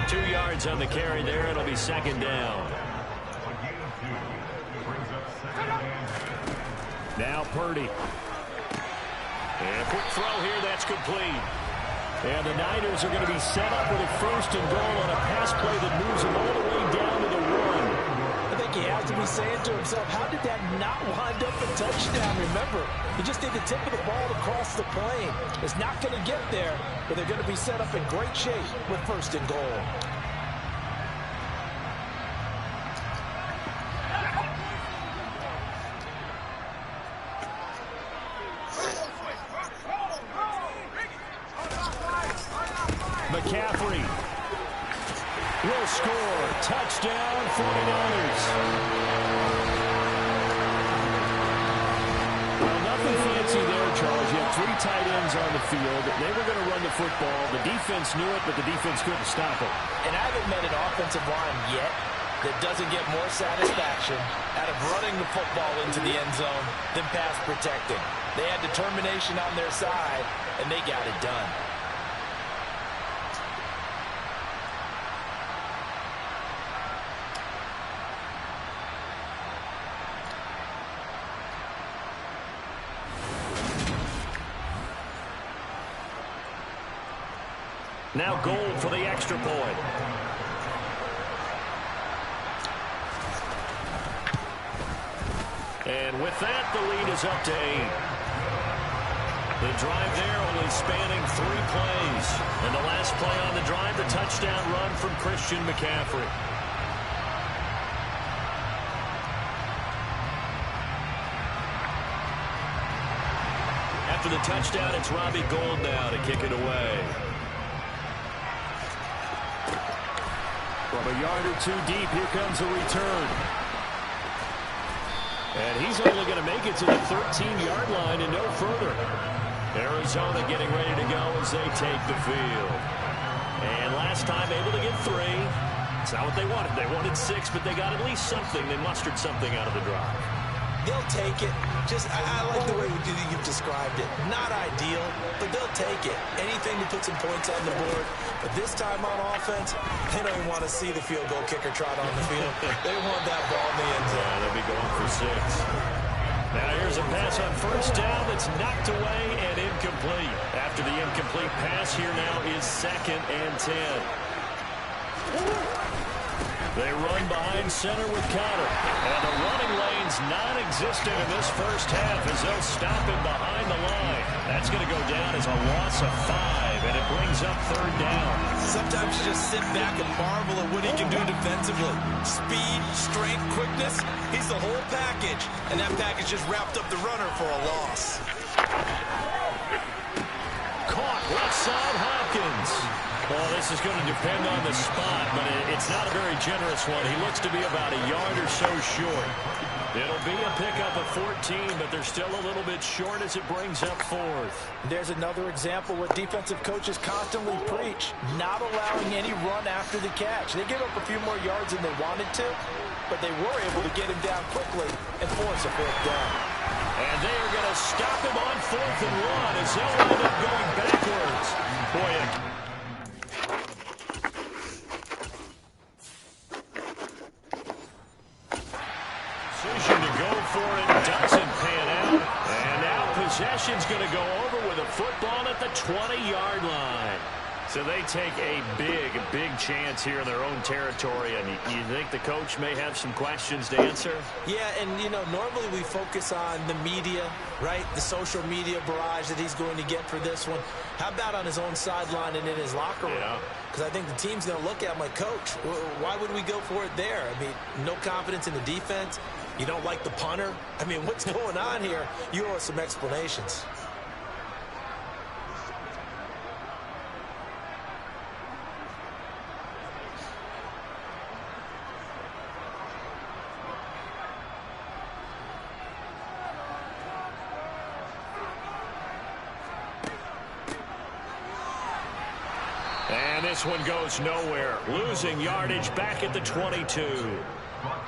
2 yards on the carry there. It'll be 2nd down. Now Purdy. And a quick throw here, that's complete. And the Niners are going to be set up with a 1st and goal on a pass play that moves them all the way down to the 1. I think he has to be saying to himself, how did that not wind up a touchdown? Remember, you just need the tip of the ball to cross the plane. It's not going to get there, but they're going to be set up in great shape with 1st and goal. McCaffrey will score. Touchdown, 49ers. Well, nothing fancy there, Charles. You have 3 tight ends on the field. They were going to run the football. The defense knew it, but the defense couldn't stop it. And I haven't met an offensive line yet that doesn't get more satisfaction out of running the football into the end zone than pass protecting. They had determination on their side, and they got it done. Now Gold for the extra point. And with that, the lead is up to 8. The drive there only spanning 3 plays. And the last play on the drive, the touchdown run from Christian McCaffrey. After the touchdown, it's Robbie Gould now to kick it away. From a yard or 2 deep, here comes the return. And he's only going to make it to the 13-yard line and no further. Arizona getting ready to go as they take the field. And last time able to get 3. It's not what they wanted. They wanted 6, but they got at least something. They mustered something out of the drive. They'll take it. I like the way you've described it. Not ideal, but they'll take it. Anything to put some points on the board. But this time on offense, they don't even want to see the field goal kicker trot on the field. They want that ball in the end zone. Yeah, they'll be going for 6. Now here's a pass on 1st down that's knocked away and incomplete. After the incomplete pass, here now is 2nd and 10. They run behind center with Cotter. And the running lane's non-existent in this first half as they'll stop him behind the line. That's going to go down as a loss of 5, and it brings up 3rd down. Sometimes you just sit back and marvel at what he can do defensively. Speed, strength, quickness, he's the whole package. And that package just wrapped up the runner for a loss. Caught left side, Hopkins. Well, this is going to depend on the spot, but it's not a very generous one. He looks to be about a yard or so short. It'll be a pickup of 14, but they're still a little bit short as it brings up 4th. There's another example what defensive coaches constantly preach, not allowing any run after the catch. They gave up a few more yards than they wanted to, but they were able to get him down quickly and force a 4th down. And they are going to stop him on 4th and 1 as they'll end up going backwards. Boy, decision to go for it doesn't pan out. And now possession's going to go over with a football at the 20-yard line. So they take a big chance here in their own territory. And you think the coach may have some questions to answer? Yeah, and, you know, normally we focus on the media, right? The social media barrage that he's going to get for this one. How about on his own sideline and in his locker room? Because I think the team's going to look at him like, Coach, why would we go for it there? I mean, no confidence in the defense. You don't like the punter? I mean, what's going on here? You owe us some explanations. And this one goes nowhere. Losing yardage back at the 22.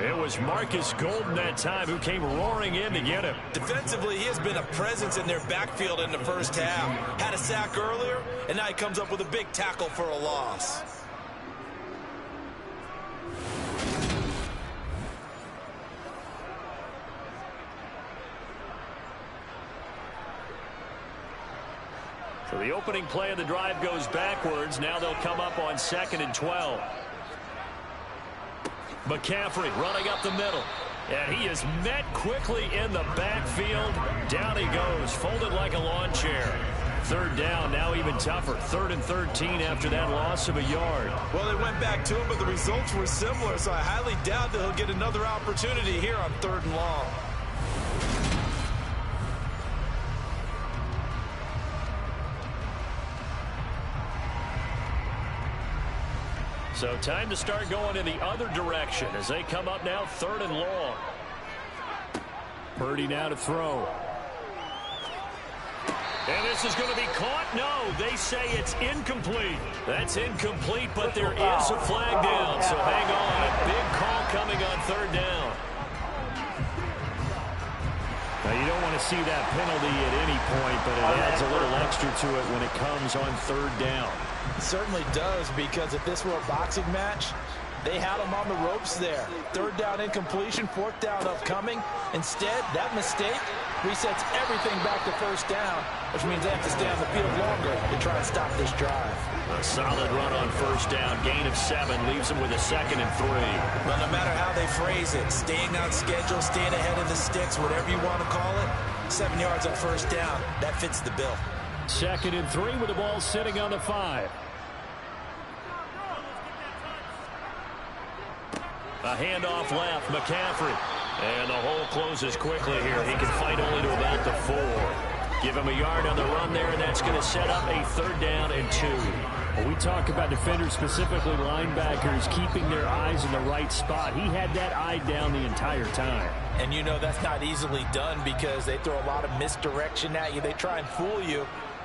It was Marcus Golden that time who came roaring in to get him. Defensively, he has been a presence in their backfield in the first half. Had a sack earlier, and now he comes up with a big tackle for a loss. So the opening play of the drive goes backwards. Now they'll come up on 2nd and 12. McCaffrey running up the middle. And he is met quickly in the backfield. Down he goes, folded like a lawn chair. 3rd down, now even tougher. 3rd and 13 after that loss of a yard. Well, they went back to him, but the results were similar, so I highly doubt that he'll get another opportunity here on 3rd and long. So time to start going in the other direction as they come up now 3rd and long. Purdy now to throw. And this is going to be caught. No, they say it's incomplete. That's incomplete, but there is a flag down. So hang on. A big call coming on 3rd down. Now, you don't want to see that penalty at any point, but it adds a little extra to it when it comes on 3rd down. It certainly does, because if this were a boxing match, they had him on the ropes there. 3rd down incompletion, 4th down upcoming. Instead, that mistake resets everything back to 1st down, which means they have to stay on the field longer to try and stop this drive. A solid run on 1st down. Gain of 7 leaves them with a 2nd and 3. But no matter how they phrase it, staying on schedule, staying ahead of the sticks, whatever you want to call it, 7 yards on 1st down, that fits the bill. 2nd and 3 with the ball sitting on the 5. A handoff left, McCaffrey. And the hole closes quickly here. He can fight only to about the 4. Give him a yard on the run there, and that's going to set up a 3rd down and 2. Well, we talk about defenders, specifically linebackers, keeping their eyes in the right spot. He had that eye down the entire time. And you know that's not easily done because they throw a lot of misdirection at you. They try and fool you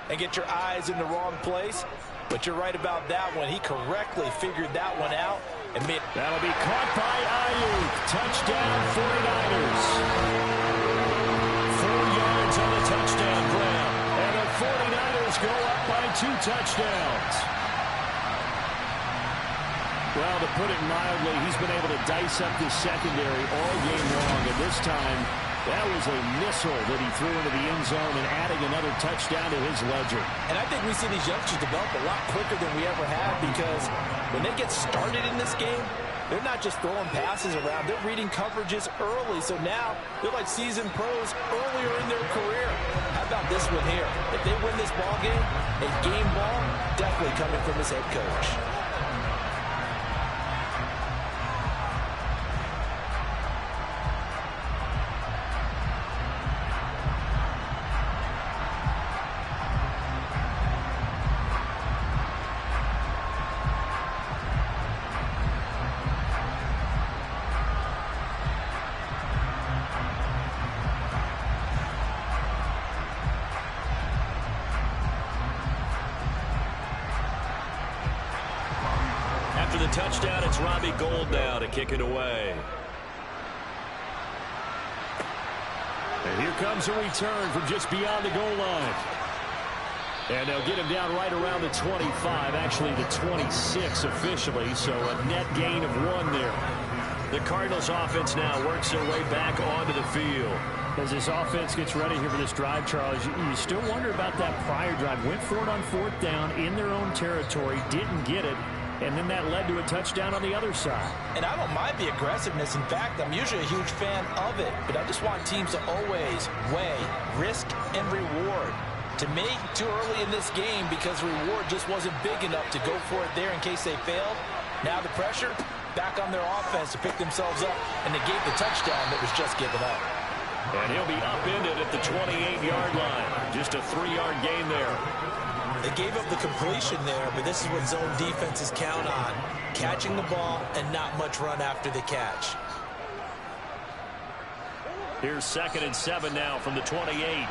and get your eyes in the wrong place. But you're right about that one. He correctly figured that one out. And that'll be caught by Ayuk. Touchdown, 49ers. 4 yards on the touchdown grab. And the 49ers go up by 2 touchdowns. Well, to put it mildly, he's been able to dice up this secondary all game long. And this time, that was a missile that he threw into the end zone and adding another touchdown to his ledger. And I think we see these youngsters develop a lot quicker than we ever have, because when they get started in this game, They're not just throwing passes around. They're reading coverages early. So now they're like seasoned pros earlier in their career. How about this one here? If they win this ball game, a game ball definitely coming from his head coach. After the touchdown, it's Robbie Gould now to kick it away. And here comes a return from just beyond the goal line. And they'll get him down right around the 25, actually the 26 officially, so a net gain of 1 there. The Cardinals offense now works their way back onto the field. As this offense gets ready here for this drive, Charles, you still wonder about that prior drive. Went for it on 4th down in their own territory, didn't get it, and then that led to a touchdown on the other side. And I don't mind the aggressiveness. In fact, I'm usually a huge fan of it. But I just want teams to always weigh risk and reward. To me, too early in this game because reward just wasn't big enough to go for it there in case they failed. Now the pressure back on their offense to pick themselves up, and they gave the touchdown that was just given up. And he'll be upended at the 28-yard line. Just a 3-yard gain there. They gave up the completion there, but this is what zone defenses count on. Catching the ball and not much run after the catch. Here's 2nd and 7 now from the 28.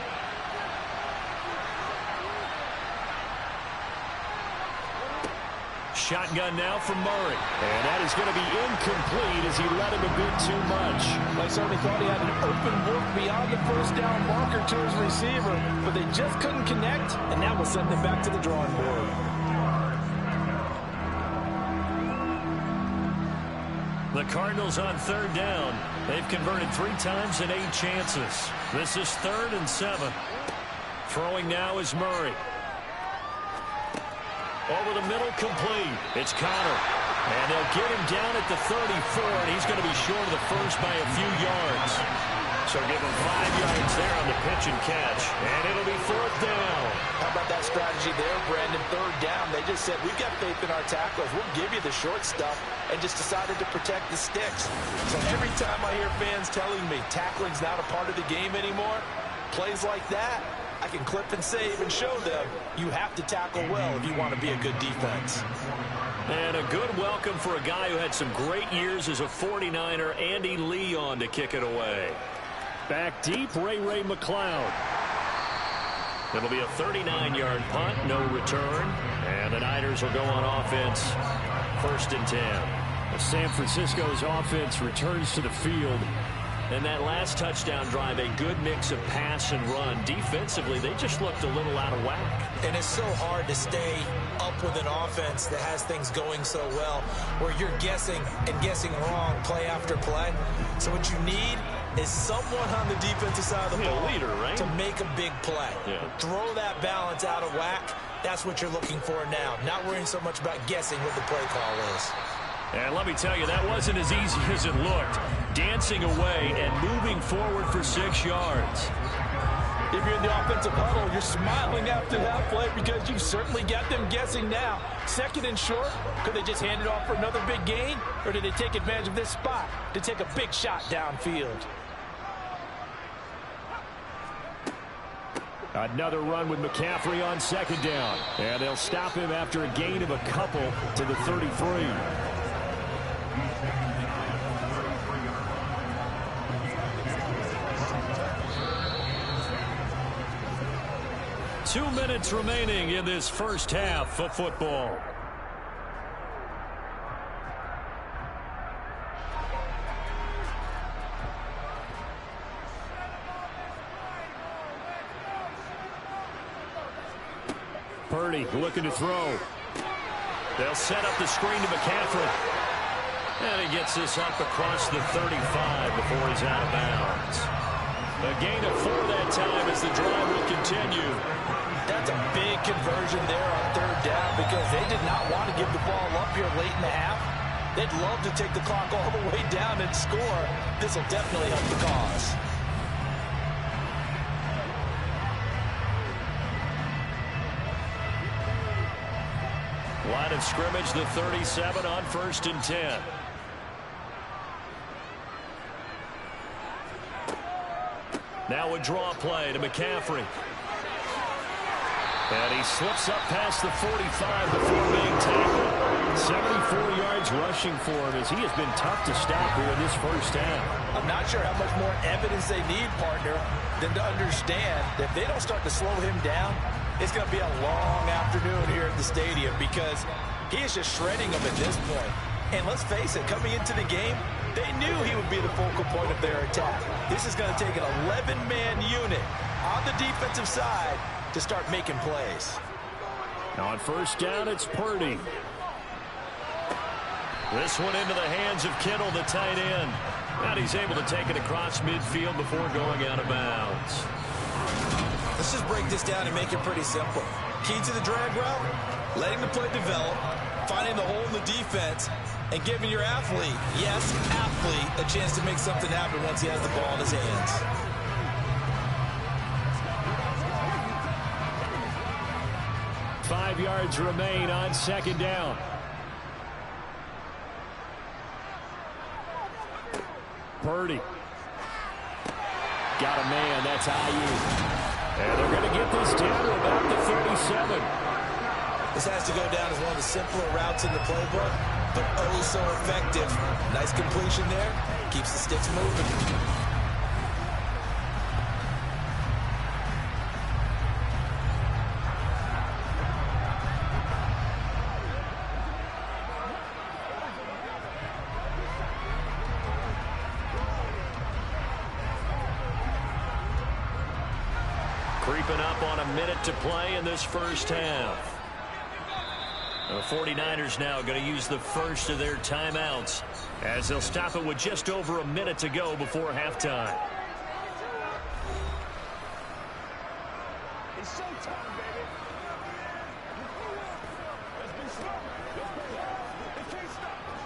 Shotgun now from Murray. And that is going to be incomplete as he let him a bit too much. I certainly thought he had an open look beyond the first down marker to his receiver, but they just couldn't connect, and that will send them back to the drawing board. The Cardinals on 3rd down. They've converted 3 times in 8 chances. This is 3rd and 7. Throwing now is Murray. Over the middle, complete. It's Connor. And they'll get him down at the 34, and he's going to be short of the first by a few yards. So give him 5 yards there on the pitch and catch. And it'll be 4th down. How about that strategy there, Brandon? 3rd down. They just said, we've got faith in our tacklers. We'll give you the short stuff, and just decided to protect the sticks. So every time I hear fans telling me tackling's not a part of the game anymore, plays like that, I can clip and save and show them you have to tackle well if you want to be a good defense. And a good welcome for a guy who had some great years as a 49er, Andy Lee, on to kick it away. Back deep, Ray McLeod. It'll be a 39-yard punt, no return. And the Niners will go on offense, 1st and 10. San Francisco's offense returns to the field. And that last touchdown drive, a good mix of pass and run. Defensively, they just looked a little out of whack. And it's so hard to stay up with an offense that has things going so well, where you're guessing and guessing wrong play after play. So what you need is someone on the defensive side of the ball, leader, right, to make a big play. Yeah. Throw that balance out of whack. That's what you're looking for now. Not worrying so much about guessing what the play call is. And let me tell you, that wasn't as easy as it looked. Dancing away and moving forward for 6 yards. If you're in the offensive huddle, you're smiling after that play because you certainly got them guessing now. 2nd and short, could they just hand it off for another big gain? Or did they take advantage of this spot to take a big shot downfield? Another run with McCaffrey on 2nd down. And they'll stop him after a gain of a couple to the 33. 2 minutes remaining in this first half of football. Purdy looking to throw. They'll set up the screen to McCaffrey. And he gets this up across the 35 before he's out of bounds. A gain of 4 that time as the drive will continue. That's a big conversion there on 3rd down because they did not want to give the ball up here late in the half. They'd love to take the clock all the way down and score. This will definitely help the cause. Line of scrimmage, the 37 on 1st and 10. Now a draw play to McCaffrey. And he slips up past the 45 before being tackled. 74 yards rushing for him as he has been tough to stop here in this first half. I'm not sure how much more evidence they need, partner, than to understand that if they don't start to slow him down, it's going to be a long afternoon here at the stadium because he is just shredding them at this point. And let's face it, coming into the game, they knew he would be the focal point of their attack. This is going to take an 11-man unit on the defensive side to start making plays. Now on 1st down, it's Purdy. This one into the hands of Kittle, the tight end. And he's able to take it across midfield before going out of bounds. Let's just break this down and make it pretty simple. Key to the drag route, letting the play develop, finding the hole in the defense, and giving your athlete, yes, athlete, a chance to make something happen once he has the ball in his hands. Five yards remain on 2nd down. Purdy. Got a man, that's Ayuk. And they're going to get this down to about the 37. This has to go down as one of the simpler routes in the playbook, but oh so effective. Nice completion there. Keeps the sticks moving. Creeping up on a minute to play in this first half. The 49ers now going to use the first of their timeouts as they'll stop it with just over a minute to go before halftime. It's showtime, baby. Let's be slow. Let's be hard. They can't stop us.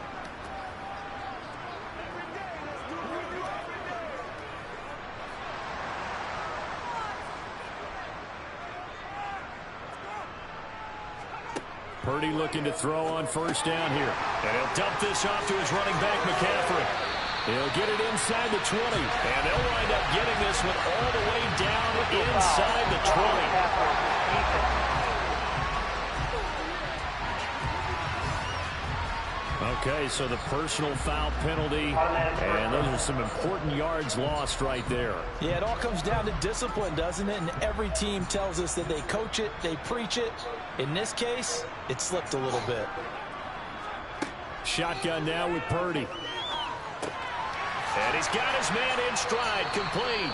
Every day, let's do what we do every day. Purdy looking to throw on 1st down here. And he'll dump this off to his running back, McCaffrey. He'll get it inside the 20. And they'll wind up getting this one all the way down inside the 20. Okay, so the personal foul penalty, and those are some important yards lost right there. Yeah, it all comes down to discipline, doesn't it? And every team tells us that they coach it, they preach it. In this case, it slipped a little bit. Shotgun now with Purdy. And he's got his man in stride, complete.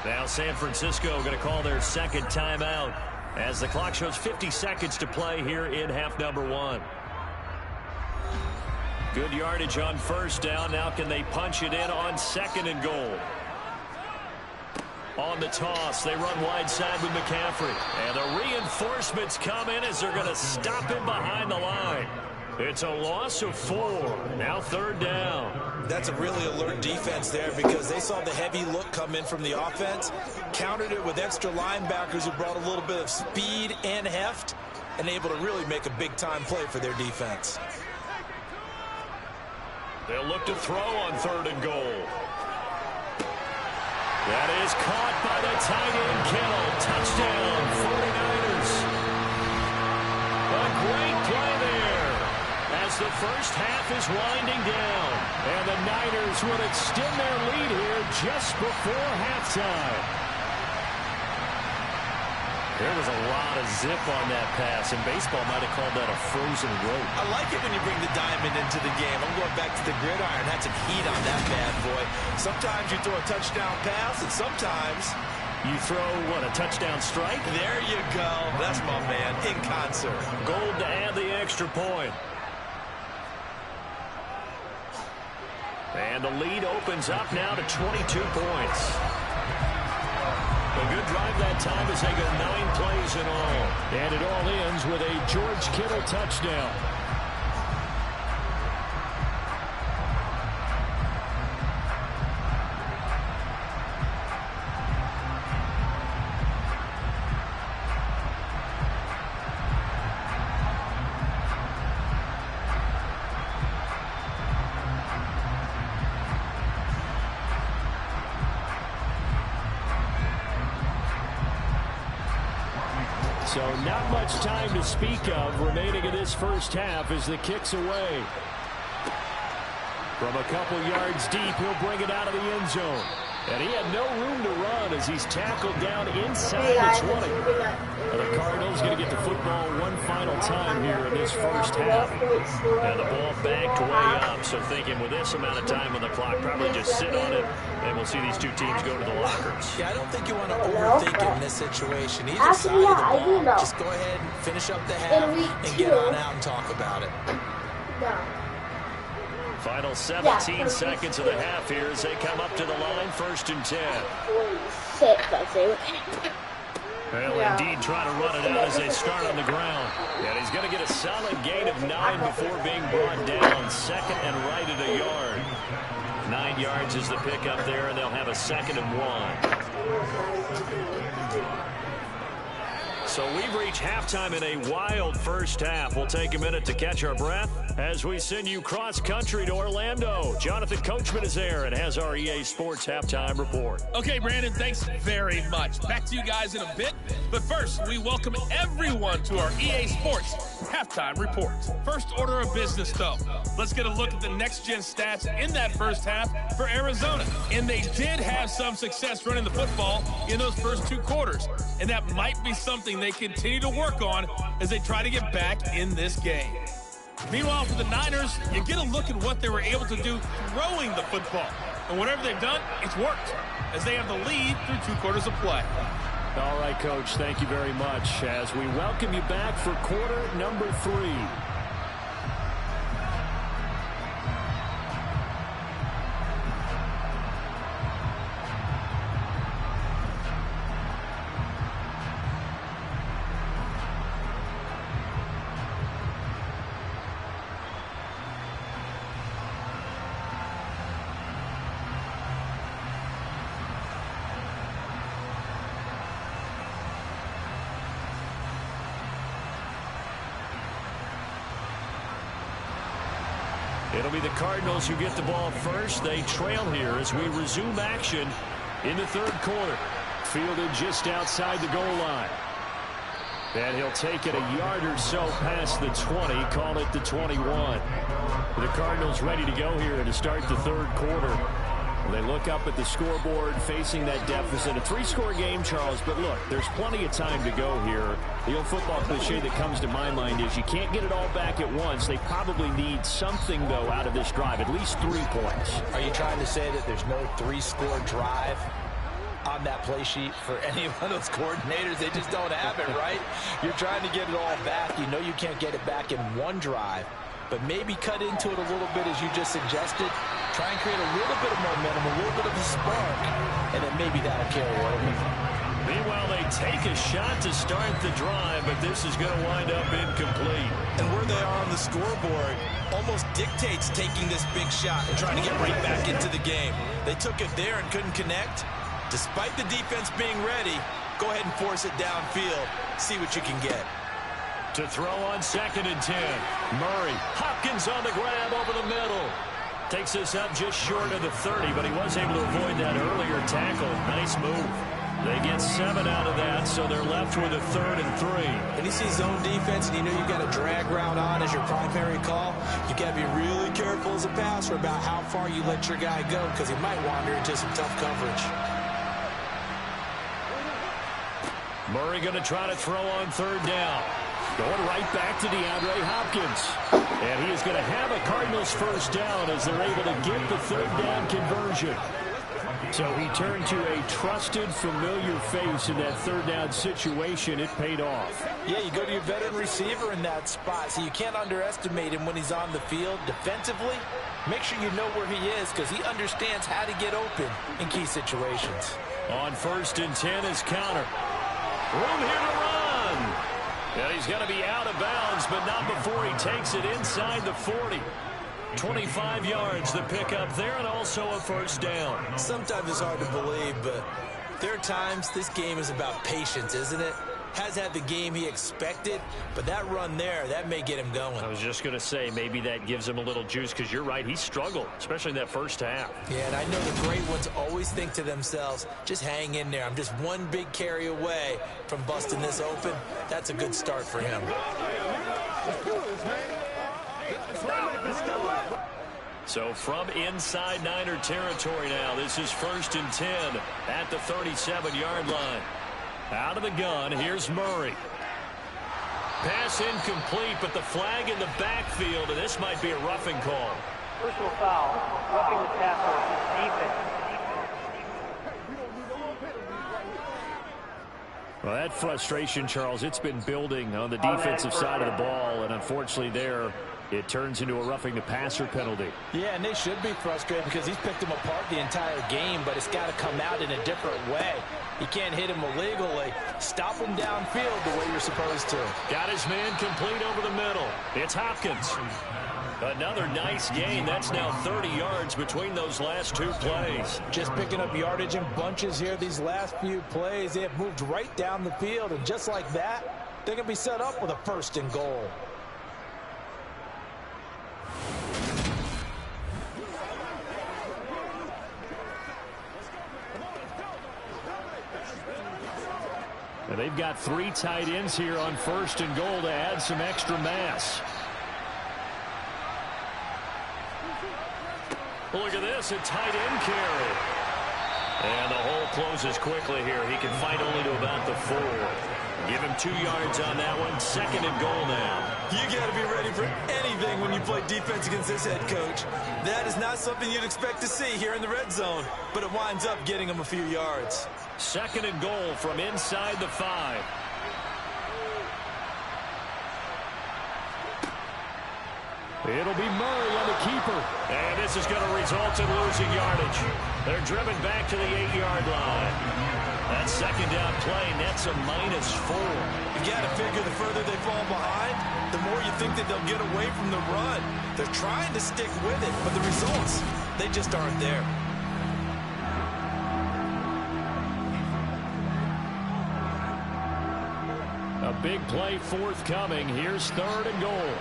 Now San Francisco going to call their 2nd timeout as the clock shows 50 seconds to play here in half number 1. Good yardage on 1st down. Now can they punch it in on 2nd and goal? On the toss, they run wide side with McCaffrey. And the reinforcements come in as they're going to stop him behind the line. It's a loss of 4. Now 3rd down. That's a really alert defense there because they saw the heavy look come in from the offense, countered it with extra linebackers who brought a little bit of speed and heft, and able to really make a big-time play for their defense. They'll look to throw on 3rd and goal. That is caught by the tight end, Kittle. Touchdown, 49ers. A great play there as the first half is winding down. And the Niners will extend their lead here just before halftime. There was a lot of zip on that pass, and baseball might have called that a frozen rope. I like it when you bring the diamond into the game. I'm going back to the gridiron. Had some heat on that bad boy. Sometimes you throw a touchdown pass, and sometimes you throw, what, a touchdown strike? There you go. That's my man, in concert. Gold to add the extra point. And the lead opens up now to 22 points. A good drive that time as they go 9 plays in all. And it all ends with a George Kittle touchdown. So not much time to speak of remaining in this first half as the kick's away. From a couple yards deep, he'll bring it out of the end zone. And he had no room to run as he's tackled down inside the 20. And the Cardinals going to get the football one final time here in this first half. And the ball backed way up. So thinking with this amount of time on the clock, probably just sit on it. And we'll see these two teams go to the lockers. Yeah, I don't think you want to overthink it in this situation. Either side of the ball, just go ahead and finish up the half and get on out and talk about it. Final 17 seconds of the half here as they come up to the line, 1st and 10. Well, indeed, trying to run it out as they start on the ground. And he's going to get a solid gain of 9 before being brought down. 2nd and right at a yard. 9 yards is the pickup there, and they'll have a 2nd and 1. So we've reached halftime in a wild first half. We'll take a minute to catch our breath as we send you cross-country to Orlando. Jonathan Coachman is there and has our EA Sports halftime report. Okay, Brandon, thanks very much. Back to you guys in a bit. But first, we welcome everyone to our EA Sports halftime report. First order of business, though. Let's get a look at the next-gen stats in that first half for Arizona. And they did have some success running the football in those first 2 quarters. And that might be something they continue to work on as they try to get back in this game. Meanwhile, for the Niners, you get a look at what they were able to do throwing the football. And whatever they've done, it's worked, as they have the lead through 2 quarters of play. All right, Coach, thank you very much as we welcome you back for quarter number 3. It'll be the Cardinals who get the ball first. They trail here as we resume action in the 3rd quarter. Fielded just outside the goal line. And he'll take it a yard or so past the 20, call it the 21. The Cardinals ready to go here to start the 3rd quarter. They look up at the scoreboard facing that deficit. A 3-score game, Charles, but look, there's plenty of time to go here. The old football cliche that comes to my mind is you can't get it all back at once. They probably need something, though, out of this drive, at least 3 points. Are you trying to say that there's no 3-score drive on that play sheet for any one of those coordinators? They just don't have it, right? You're trying to get it all back. You know you can't get it back in one drive, but maybe cut into it a little bit as you just suggested. Try and create a little bit of momentum, a little bit of a spark, and then maybe that'll carry over. Meanwhile, they take a shot to start the drive, but this is going to wind up incomplete. And where they are on the scoreboard almost dictates taking this big shot and trying to get right back into the game. They took it there and couldn't connect. Despite the defense being ready, go ahead and force it downfield. See what you can get. To throw on 2nd and 10. Murray. Hopkins on the grab over the middle. Takes this up just short of the 30, but he was able to avoid that earlier tackle. Nice move. They get 7 out of that, so they're left with a 3rd and 3. When you see zone defense and you know you've got a drag route on as your primary call, you got to be really careful as a passer about how far you let your guy go because he might wander into some tough coverage. Murray going to try to throw on 3rd down. Going right back to DeAndre Hopkins. And he is going to have a Cardinals 1st down as they're able to get the 3rd down conversion. So he turned to a trusted, familiar face in that 3rd down situation. It paid off. Yeah, you go to your veteran receiver in that spot, so you can't underestimate him when he's on the field defensively. Make sure you know where he is because he understands how to get open in key situations. On 1st and 10 is counter. Room here to run. And he's going to be out of bounds, but not before he takes it inside the 40. 25 yards the pickup there, and also a 1st down. Sometimes it's hard to believe, but there are times this game is about patience, isn't it? has had the game he expected, but that run there, that may get him going. I was just going to say, maybe that gives him a little juice, because you're right, he struggled, especially in that first half. Yeah, and I know the great ones always think to themselves, just hang in there. I'm just one big carry away from busting this open. That's a good start for him. So from inside Niner territory now, this is 1st and 10 at the 37-yard line. Out of the gun, here's Murray. Pass incomplete, but the flag in the backfield, and this might be a roughing call. Personal foul, roughing the passer, defense. Well, that frustration, Charles, it's been building on the defensive side of the ball, and unfortunately there, it turns into a roughing the passer penalty. Yeah, and they should be frustrated because he's picked them apart the entire game, but it's got to come out in a different way. You can't hit him illegally. Stop him downfield the way you're supposed to. Got his man complete over the middle. It's Hopkins. Another nice gain. That's now 30 yards between those last two plays. Just picking up yardage in bunches here these last few plays. They have moved right down the field, and just like that, they're going to be set up with a 1st and goal. And they've got 3 tight ends here on 1st and goal to add some extra mass. Look at this, a tight end carry. And the hole closes quickly here. He can fight only to about the 4. Give him 2 yards on that one. 2nd and goal now. You got to be ready for anything when you play defense against this head coach. That is not something you'd expect to see here in the red zone, but it winds up getting him a few yards. 2nd and goal from inside the 5. It'll be Murray on the keeper. And this is going to result in losing yardage. They're driven back to the 8-yard line. That 2nd down play nets a -4. You got to figure the further they fall behind, the more you think that they'll get away from the run. They're trying to stick with it, but the results, they just aren't there. A big play forthcoming. Here's 3rd and goal.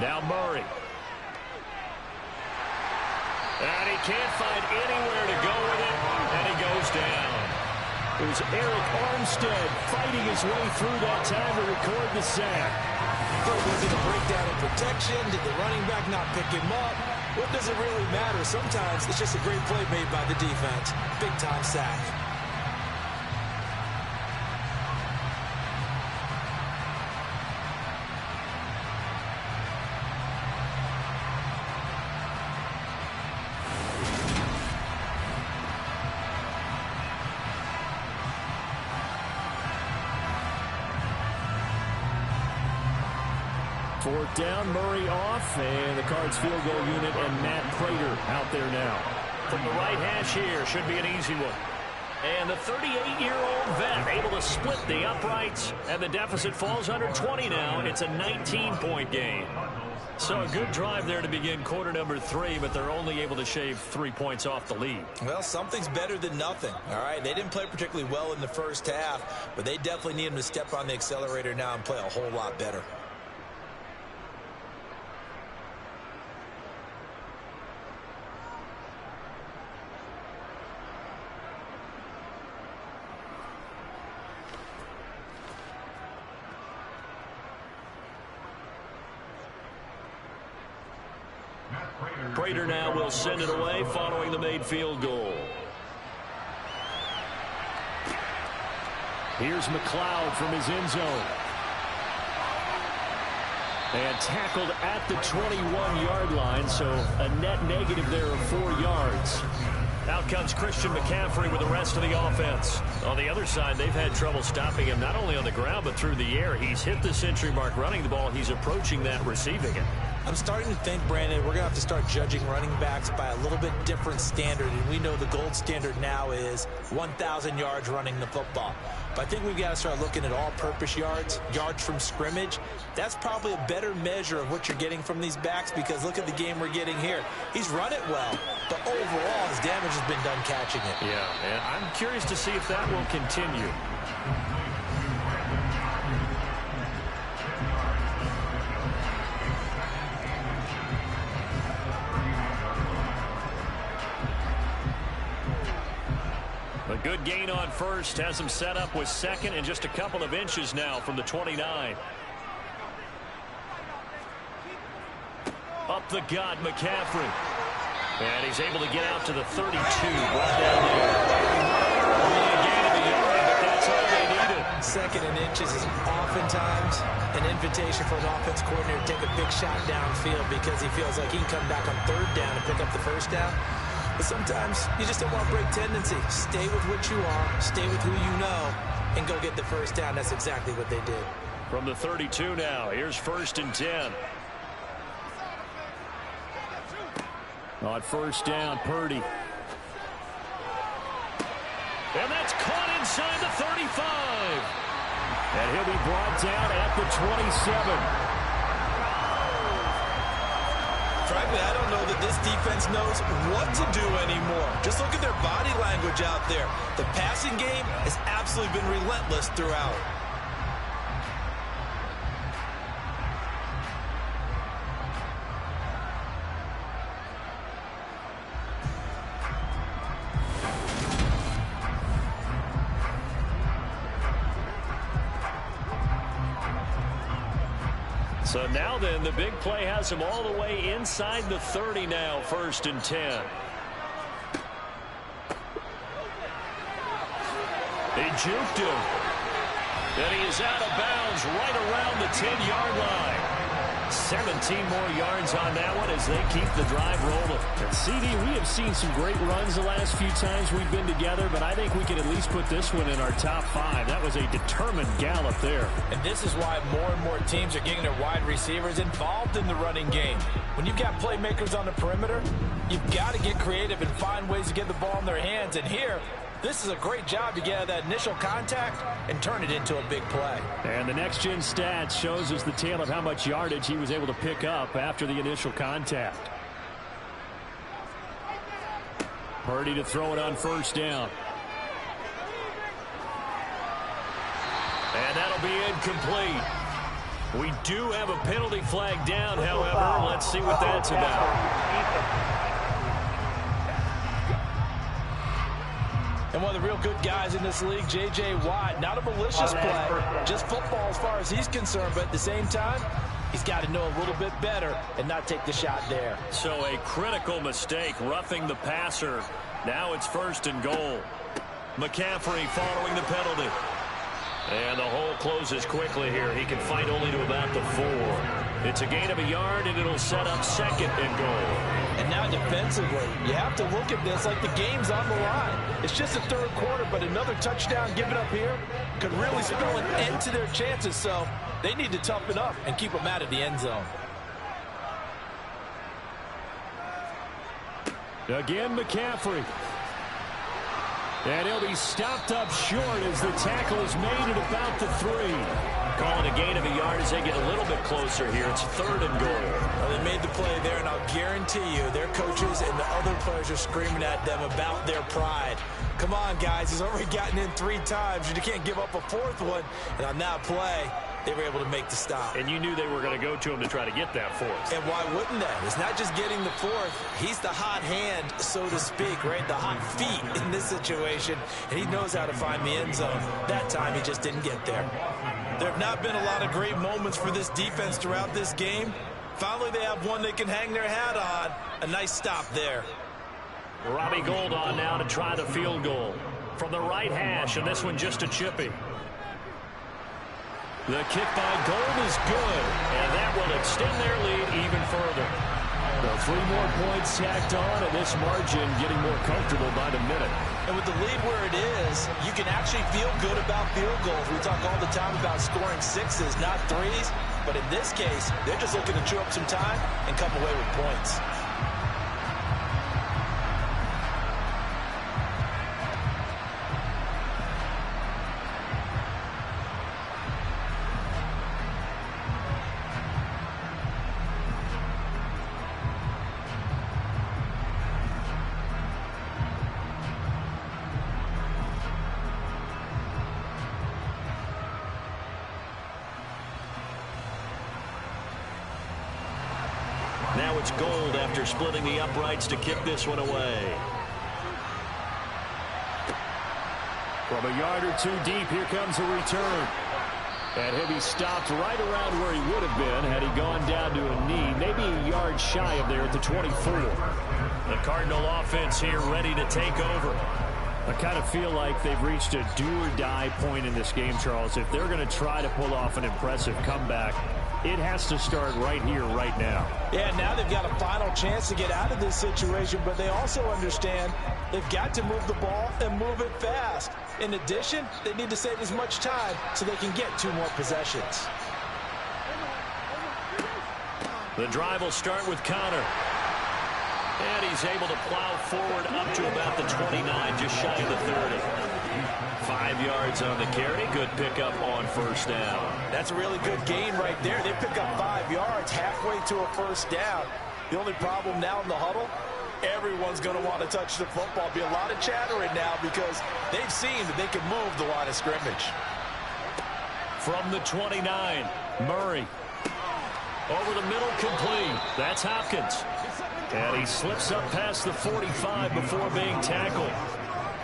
Now Murray. And he can't find anywhere to go with it, and he goes down. It was Eric Armstead fighting his way through that time to record the sack. Was it a breakdown in protection? Did the running back not pick him up? What does it really matter? Sometimes it's just a great play made by the defense. Big-time sack. Fourth down, Murray off, and the Cards field goal unit and Matt Prater out there now. From the right hash here, should be an easy one. And the 38-year-old vet able to split the uprights, and the deficit falls under 20 now. It's a 19-point game. So a good drive there to begin quarter number 3, but they're only able to shave 3 points off the lead. Well, something's better than nothing, all right? They didn't play particularly well in the first half, but they definitely need them to step on the accelerator now and play a whole lot better. Prater now will send it away following the made field goal. Here's McLeod from his end zone. And tackled at the 21-yard line, so a net negative there of 4 yards. Out comes Christian McCaffrey with the rest of the offense. On the other side, they've had trouble stopping him not only on the ground but through the air. He's hit the century mark running the ball. He's approaching that receiving it. I'm starting to think, Brandon, we're going to have to start judging running backs by a little bit different standard. And we know the gold standard now is 1,000 yards running the football. But I think we've got to start looking at all-purpose yards, yards from scrimmage. That's probably a better measure of what you're getting from these backs, because look at the game we're getting here. He's run it well. but overall, his damage has been done catching it. Yeah, and I'm curious to see if that will continue. A good gain on first has him set up with second and just a couple of inches now from the 29. Up the gut, McCaffrey. And he's able to get out to the 32. Brought down there. Only a gain of a yard, but that's all they needed. Second and inches is oftentimes an invitation for an offense coordinator to take a big shot downfield because he feels like he can come back on third down and pick up the first down. But sometimes you just don't want to break tendency. Stay with what you are, stay with who you know, and go get the first down. That's exactly what they did. From the 32 now, here's 1st and 10. On first down, Purdy. And that's caught inside the 35. And he'll be brought down at the 27. Frankly, I don't know that this defense knows what to do anymore. Just look at their body language out there. The passing game has absolutely been relentless throughout. So now then, the big play has him all the way inside the 30 now, 1st and 10. He juked him. And he is out of bounds right around the 10-yard line. 17 more yards on that one as they keep the drive rolling. And CD, we have seen some great runs the last few times we've been together, but I think we can at least put this one in our top 5. That was a determined gallop there. And this is why more and more teams are getting their wide receivers involved in the running game. When you've got playmakers on the perimeter, you've got to get creative and find ways to get the ball in their hands. And here, this is a great job to get out of that initial contact and turn it into a big play. And the next-gen stats shows us the tale of how much yardage he was able to pick up after the initial contact. Purdy to throw it on first down. And that'll be incomplete. We do have a penalty flag down, however. Let's see what that's about. And one of the real good guys in this league, J.J. Watt, not a malicious play, just football as far as he's concerned. But at the same time, he's got to know a little bit better and not take the shot there. So a critical mistake, roughing the passer. Now it's 1st and goal. McCaffrey following the penalty. And the hole closes quickly here. He can fight only to about the 4. It's a gain of a yard, and it'll set up 2nd and goal. And now defensively, you have to look at this like the game's on the line. It's just the 3rd quarter, but another touchdown given up here could really spell an end to their chances. So they need to toughen up and keep them out of the end zone. Again, McCaffrey. And he'll be stopped up short as the tackle is made at about the 3. Calling a gain of a yard as they get a little bit closer here. It's 3rd and goal. Well, they made the play there, and I'll guarantee you their coaches and the other players are screaming at them about their pride. Come on, guys. He's already gotten in 3 times, and you can't give up a 4th one. And on that play, they were able to make the stop. And you knew they were going to go to him to try to get that 4th. And why wouldn't they? It's not just getting the 4th. He's the hot hand, so to speak, right? The hot feet in this situation. And he knows how to find the end zone. That time, he just didn't get there. There have not been a lot of great moments for this defense throughout this game. Finally, they have one they can hang their hat on. A nice stop there. Robbie Gould on now to try the field goal. From the right hash, and this one just a chippy. The kick by Gould is good, and that will extend their lead even further. Well, 3 more points tacked on, and this margin getting more comfortable by the minute. And with the lead where it is, you can actually feel good about field goals. We talk all the time about scoring 6s, not 3s. But in this case, they're just looking to chew up some time and come away with points. Now it's Gold after splitting the uprights to kick this one away. From a yard or two deep, here comes a return. And he'll be stopped right around where he would have been had he gone down to a knee, maybe a yard shy of there at the 24. The Cardinal offense here ready to take over. I kind of feel like they've reached a do-or-die point in this game, Charles. If they're going to try to pull off an impressive comeback, it has to start right here, right now. Yeah, now they've got a final chance to get out of this situation, but they also understand they've got to move the ball and move it fast. In addition, they need to save as much time so they can get 2 more possessions. The drive will start with Connor. And he's able to plow forward up to about the 29, just shy of the 30. 5 yards on the carry. Good pickup on first down. That's a really good gain right there. They pick up 5 yards halfway to a first down. The only problem now in the huddle, everyone's going to want to touch the football. Be a lot of chattering now because they've seen that they can move the line of scrimmage. From the 29, Murray. Over the middle, complete. That's Hopkins. And he slips up past the 45 before being tackled.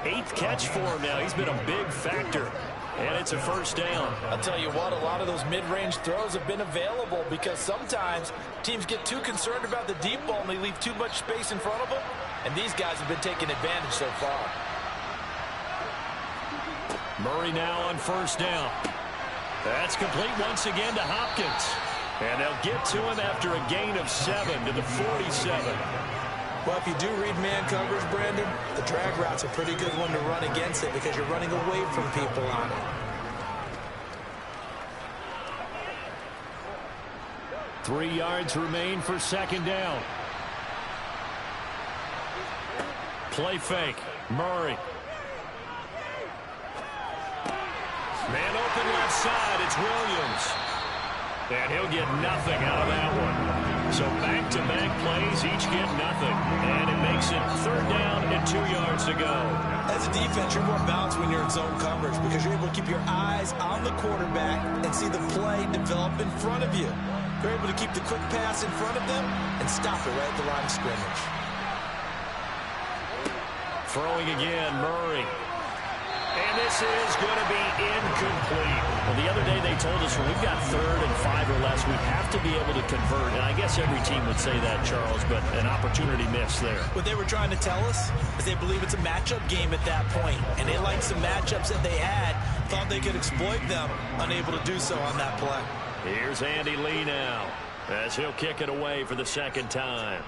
8th catch for him now. He's been a big factor. And it's a first down. I'll tell you what, a lot of those mid-range throws have been available because sometimes teams get too concerned about the deep ball and they leave too much space in front of them. And these guys have been taking advantage so far. Murray now on first down. That's complete once again to Hopkins. And they'll get to him after a gain of 7 to the 47. Well, if you do read man coverage, Brandon, the drag route's a pretty good one to run against it because you're running away from people on it. 3 yards remain for second down. Play fake. Murray. Man open left side. It's Williams. And he'll get nothing out of that one. So back-to-back plays, each get nothing. And it makes it 3rd down and 2 yards to go. As a defense, you're more balanced when you're in zone coverage because you're able to keep your eyes on the quarterback and see the play develop in front of you. You're able to keep the quick pass in front of them and stop it right at the line of scrimmage. Throwing again, Murray. And this is going to be incomplete. Well, the other day they told us when we've got 3rd and 5 or less, we have to be able to convert. And I guess every team would say that, Charles, but an opportunity missed there. What they were trying to tell us is they believe it's a matchup game at that point. And they liked some matchups that they had, thought they could exploit them, unable to do so on that play. Here's Andy Lee now as he'll kick it away for the 2nd time.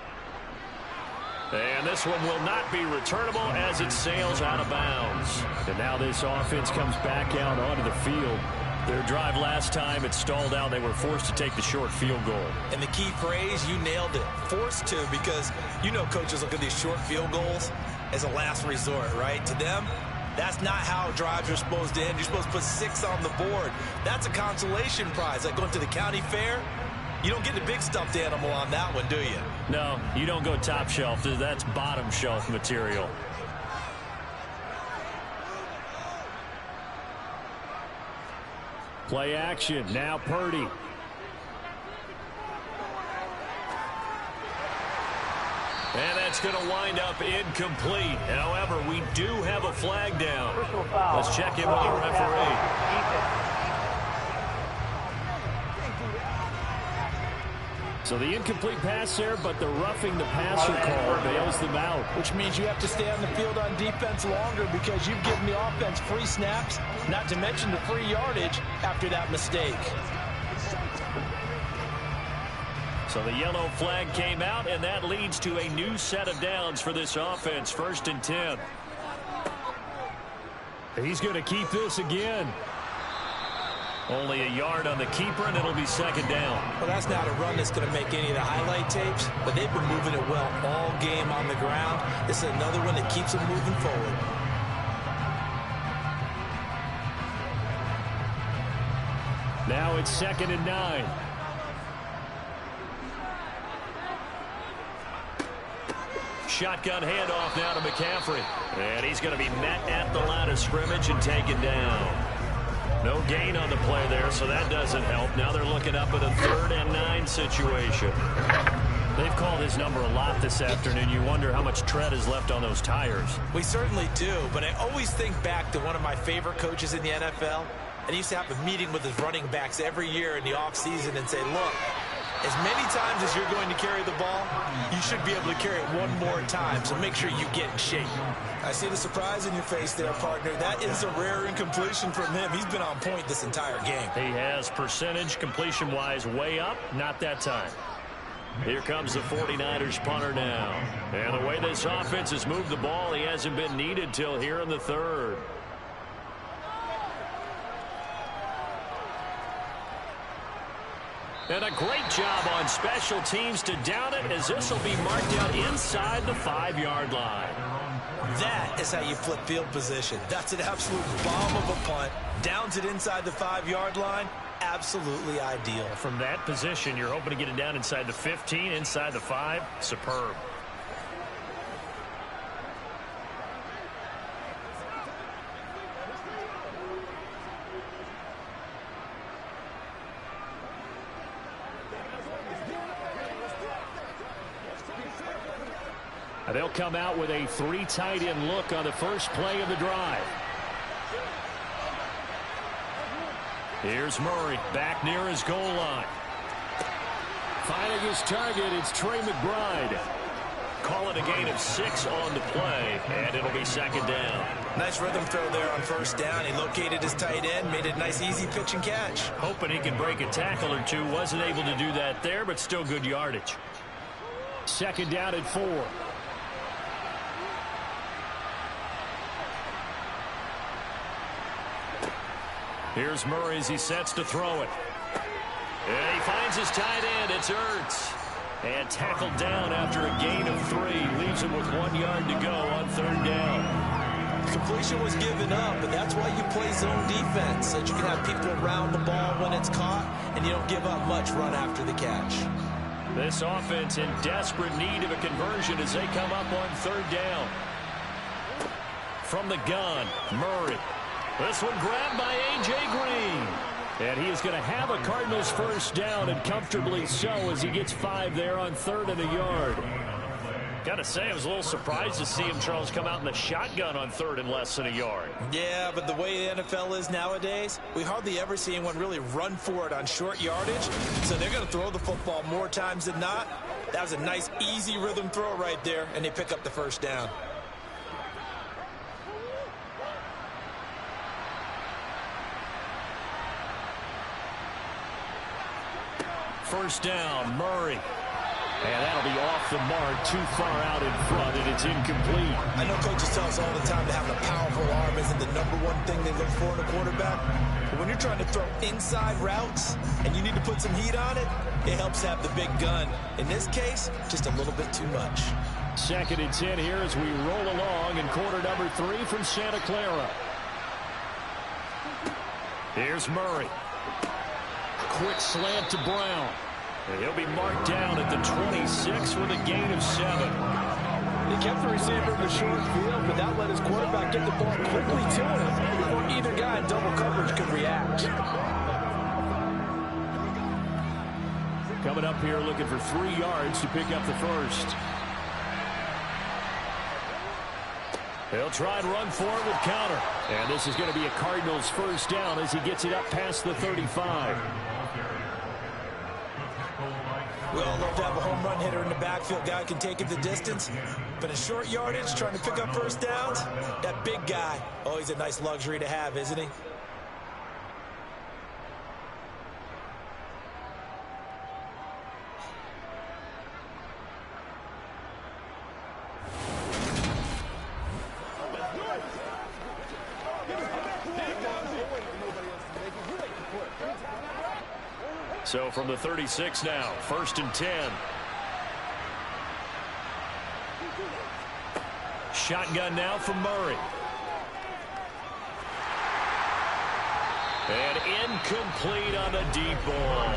And this one will not be returnable as it sails out of bounds. And now this offense comes back out onto the field. Their drive last time, it stalled out. They were forced to take the short field goal. And the key phrase, you nailed it, forced to, because you know coaches look at these short field goals as a last resort, right? To them, that's not how drives are supposed to end. You're supposed to put 6 on the board. That's a consolation prize. Like going to the county fair, you don't get the big stuffed animal on that one, do you? No, you don't go top shelf. That's bottom shelf material. Play action. Now Purdy. And that's going to wind up incomplete. However, we do have a flag down. Let's check in with the referee. So the incomplete pass there, but the roughing the passer call bails them out. Which means you have to stay on the field on defense longer because you've given the offense free snaps, not to mention the free yardage after that mistake. So the yellow flag came out, and that leads to a new set of downs for this offense. 1st and 10. He's going to keep this again. Only a yard on the keeper, and it'll be 2nd down. Well, that's not a run that's going to make any of the highlight tapes, but they've been moving it well all game on the ground. This is another one that keeps them moving forward. Now it's 2nd and 9. Shotgun handoff now to McCaffrey. And he's going to be met at the line of scrimmage and taken down. No gain on the play there, so that doesn't help. Now they're looking up at a 3rd and 9 situation. They've called his number a lot this afternoon. You wonder how much tread is left on those tires. We certainly do, but I always think back to one of my favorite coaches in the NFL, and he used to have a meeting with his running backs every year in the offseason and say, look, as many times as you're going to carry the ball, you should be able to carry it one more time, so make sure you get in shape. I see the surprise in your face there, partner. That is a rare incompletion from him. He's been on point this entire game. He has percentage completion-wise way up, not that time. Here comes the 49ers punter now. And the way this offense has moved the ball, he hasn't been needed till here in the third. And a great job on special teams to down it, as this will be marked out inside the 5-yard line. That is how you flip field position. That's an absolute bomb of a punt. Downs it inside the 5-yard line. Absolutely ideal. From that position, you're hoping to get it down inside the 15, inside the 5. Superb. They'll come out with a 3 tight end look on the first play of the drive. Here's Murray back near his goal line. Finding his target, it's Trey McBride. Call it a gain of 6 on the play, and it'll be second down. Nice rhythm throw there on first down. He located his tight end, made it a nice easy pitch and catch. Hoping he can break a tackle or two. Wasn't able to do that there, but still good yardage. Second down at 4. Here's Murray as he sets to throw it. And he finds his tight end. It's Ertz. And tackled down after a gain of 3. Leaves him with 1 yard to go on third down. Completion was given up, but that's why you play zone defense, so that you can have people around the ball when it's caught, and you don't give up much run after the catch. This offense in desperate need of a conversion as they come up on third down. From the gun, Murray. This one grabbed by A.J. Green. And he is going to have a Cardinals first down, and comfortably so, as he gets 5 there on 3rd and a yard. Got to say, I was a little surprised to see him, Charles, come out in the shotgun on 3rd and less than a yard. Yeah, but the way the NFL is nowadays, we hardly ever see anyone really run for it on short yardage. So they're going to throw the football more times than not. That was a nice, easy rhythm throw right there, and they pick up the first down. First down, Murray. And that'll be off the mark, too far out in front, and it's incomplete. I know coaches tell us all the time that having a powerful arm isn't the #1 thing they look for in a quarterback. But when you're trying to throw inside routes and you need to put some heat on it, it helps have the big gun. In this case, just a little bit too much. 2nd and 10 here as we roll along in quarter number 3 from Santa Clara. Here's Murray. Quick slant to Brown. And he'll be marked down at the 26 with a gain of 7. He kept the receiver in the short field, but that let his quarterback get the ball quickly to him before either guy in double coverage could react. Coming up here looking for 3 yards to pick up the first. He'll try and run for it with counter. And this is going to be a Cardinals first down as he gets it up past the 35. We all love to have a home run hitter in the backfield. Guy can take it the distance. But in short yardage, trying to pick up first downs, that big guy, always a nice luxury to have, isn't he? So from the 36 now, 1st and 10. Shotgun now from Murray. And incomplete on the deep ball.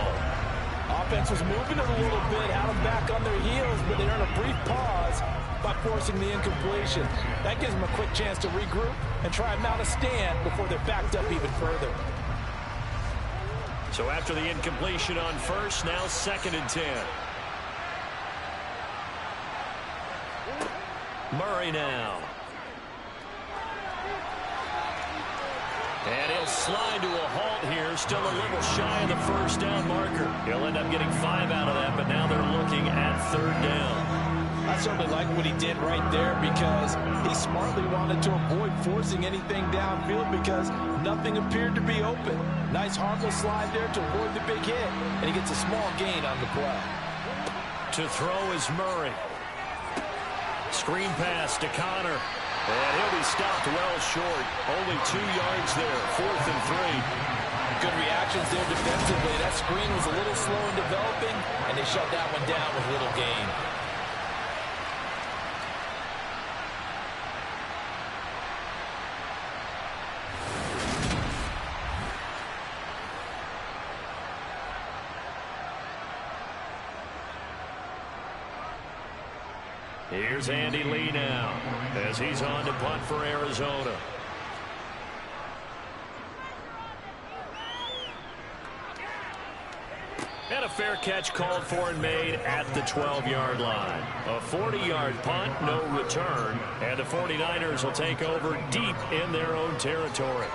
Offense was moving it a little bit, had them back on their heels, but they earned a brief pause by forcing the incompletion. That gives them a quick chance to regroup and try and mount a stand before they're backed up even further. So after the incompletion on first, now 2nd and 10. Murray now. And he'll slide to a halt here. Still a little shy of the first down marker. He'll end up getting 5 out of that, but now they're looking at 3rd down. I certainly like what he did right there because he smartly wanted to avoid forcing anything downfield because nothing appeared to be open. Nice harmless slide there to avoid the big hit, and he gets a small gain on the play. To throw is Murray. Screen pass to Connor. And he'll be stopped well short. Only 2 yards there. 4th and 3. Good reactions there defensively. That screen was a little slow in developing, and they shut that one down with little gain. Here's Andy Lee now as he's on to punt for Arizona. And a fair catch called for and made at the 12-yard line. A 40-yard punt, no return, and the 49ers will take over deep in their own territory.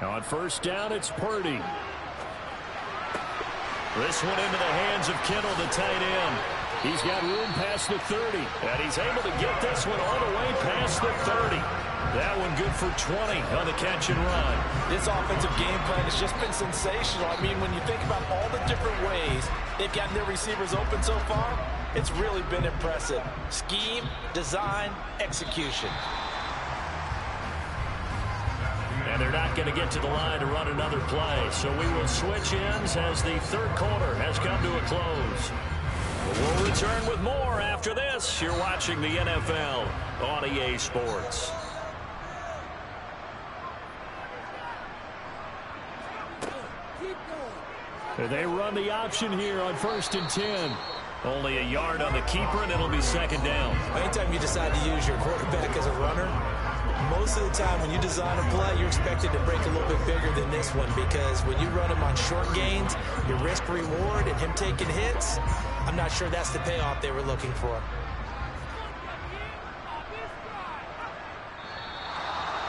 On first down, it's Purdy. This one into the hands of Kittle, the tight end. He's got room past the 30, and he's able to get this one all the way past the 30. That one good for 20 on the catch and run. This offensive game plan has just been sensational. I mean, when you think about all the different ways they've gotten their receivers open so far, it's really been impressive. Scheme, design, execution. And they're not going to get to the line to run another play. So we will switch ends as the 3rd quarter has come to a close. We'll return with more after this. You're watching the NFL on EA Sports. They run the option here on 1st and 10. Only a yard on the keeper, and it'll be 2nd down. Anytime you decide to use your quarterback as a runner, most of the time when you design a play, you're expected to break a little bit bigger than this one because when you run him on short gains, your risk reward and him taking hits, I'm not sure that's the payoff they were looking for.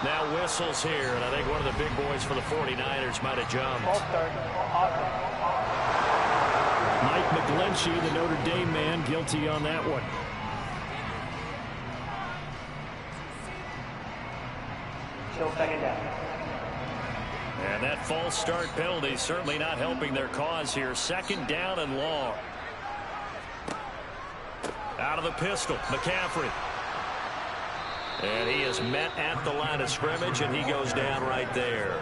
Now whistles here, and I think one of the big boys for the 49ers might have jumped. Mike McGlinchey, the Notre Dame man, guilty on that one. Still 2nd down. And that false start penalty certainly not helping their cause here. 2nd down and long. Out of the pistol, McCaffrey. And he is met at the line of scrimmage, and he goes down right there.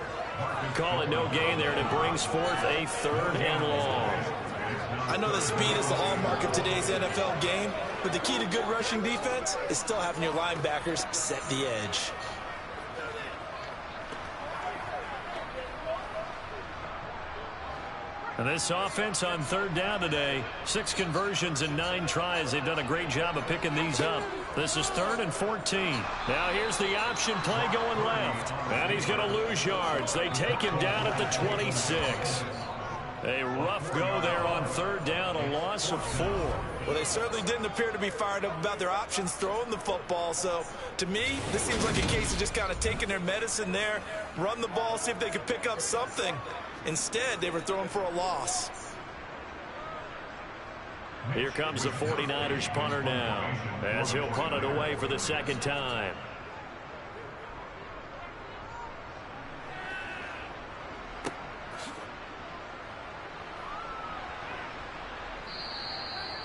Call it no gain there, and it brings forth a 3rd and long. I know that speed is the hallmark of today's NFL game, but the key to good rushing defense is still having your linebackers set the edge. And this offense on 3rd down today, 6 conversions and 9 tries. They've done a great job of picking these up. This is 3rd and 14. Now here's the option play going left. And he's going to lose yards. They take him down at the 26. A rough go there on 3rd down, a loss of 4. Well, they certainly didn't appear to be fired up about their options throwing the football. So, to me, this seems like a case of just kind of taking their medicine there, run the ball, see if they could pick up something. Instead, they were throwing for a loss. Here comes the 49ers punter now, as he'll punt it away for the 2nd time.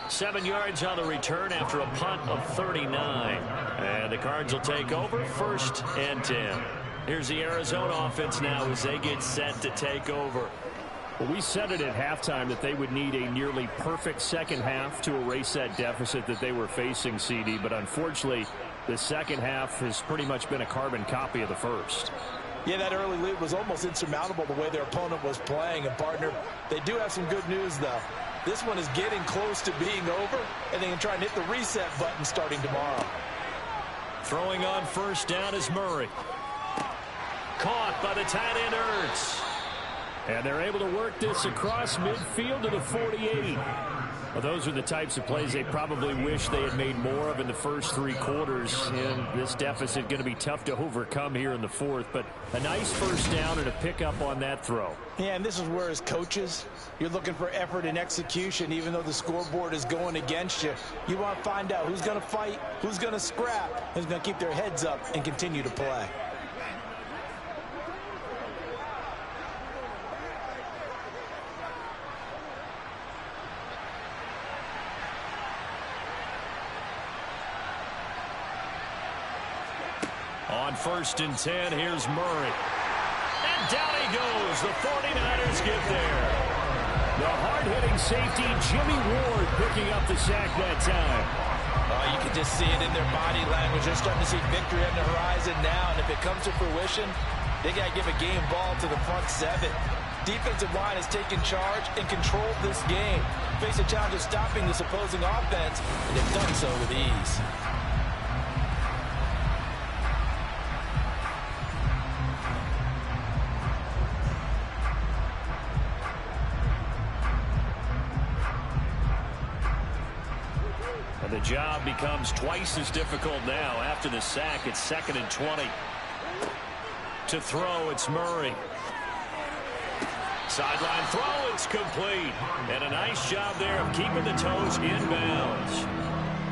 Seven yards on the return after a punt of 39. And the Cards will take over 1st and 10. Here's the Arizona offense now as they get set to take over. Well, we said it at halftime that they would need a nearly perfect second half to erase that deficit that they were facing, CD. But unfortunately, the second half has pretty much been a carbon copy of the first. Yeah, that early lead was almost insurmountable the way their opponent was playing. And, partner, they do have some good news, though. This one is getting close to being over, and they can try and hit the reset button starting tomorrow. Throwing on first down is Murray. Caught by the tight end Ertz. And they're able to work this across midfield to the 48. Well, those are the types of plays they probably wish they had made more of in the first 3 quarters. And this deficit going to be tough to overcome here in the 4th. But a nice first down and a pickup on that throw. Yeah, and this is where, as coaches, you're looking for effort and execution. Even though the scoreboard is going against you, you want to find out who's going to fight, who's going to scrap, who's going to keep their heads up and continue to play. On first and 10, here's Murray. And down he goes. The 49ers get there. The hard-hitting safety, Jimmy Ward, picking up the sack that time. You can just see it in their body language. They're starting to see victory on the horizon now. And if it comes to fruition, they got to give a game ball to the front 7. Defensive line has taken charge and controlled this game. Face a challenge of stopping this opposing offense, and they've done so with ease. The job becomes twice as difficult now. After the sack, it's 2nd and 20. To throw, it's Murray. Sideline throw, it's complete. And a nice job there of keeping the toes inbounds.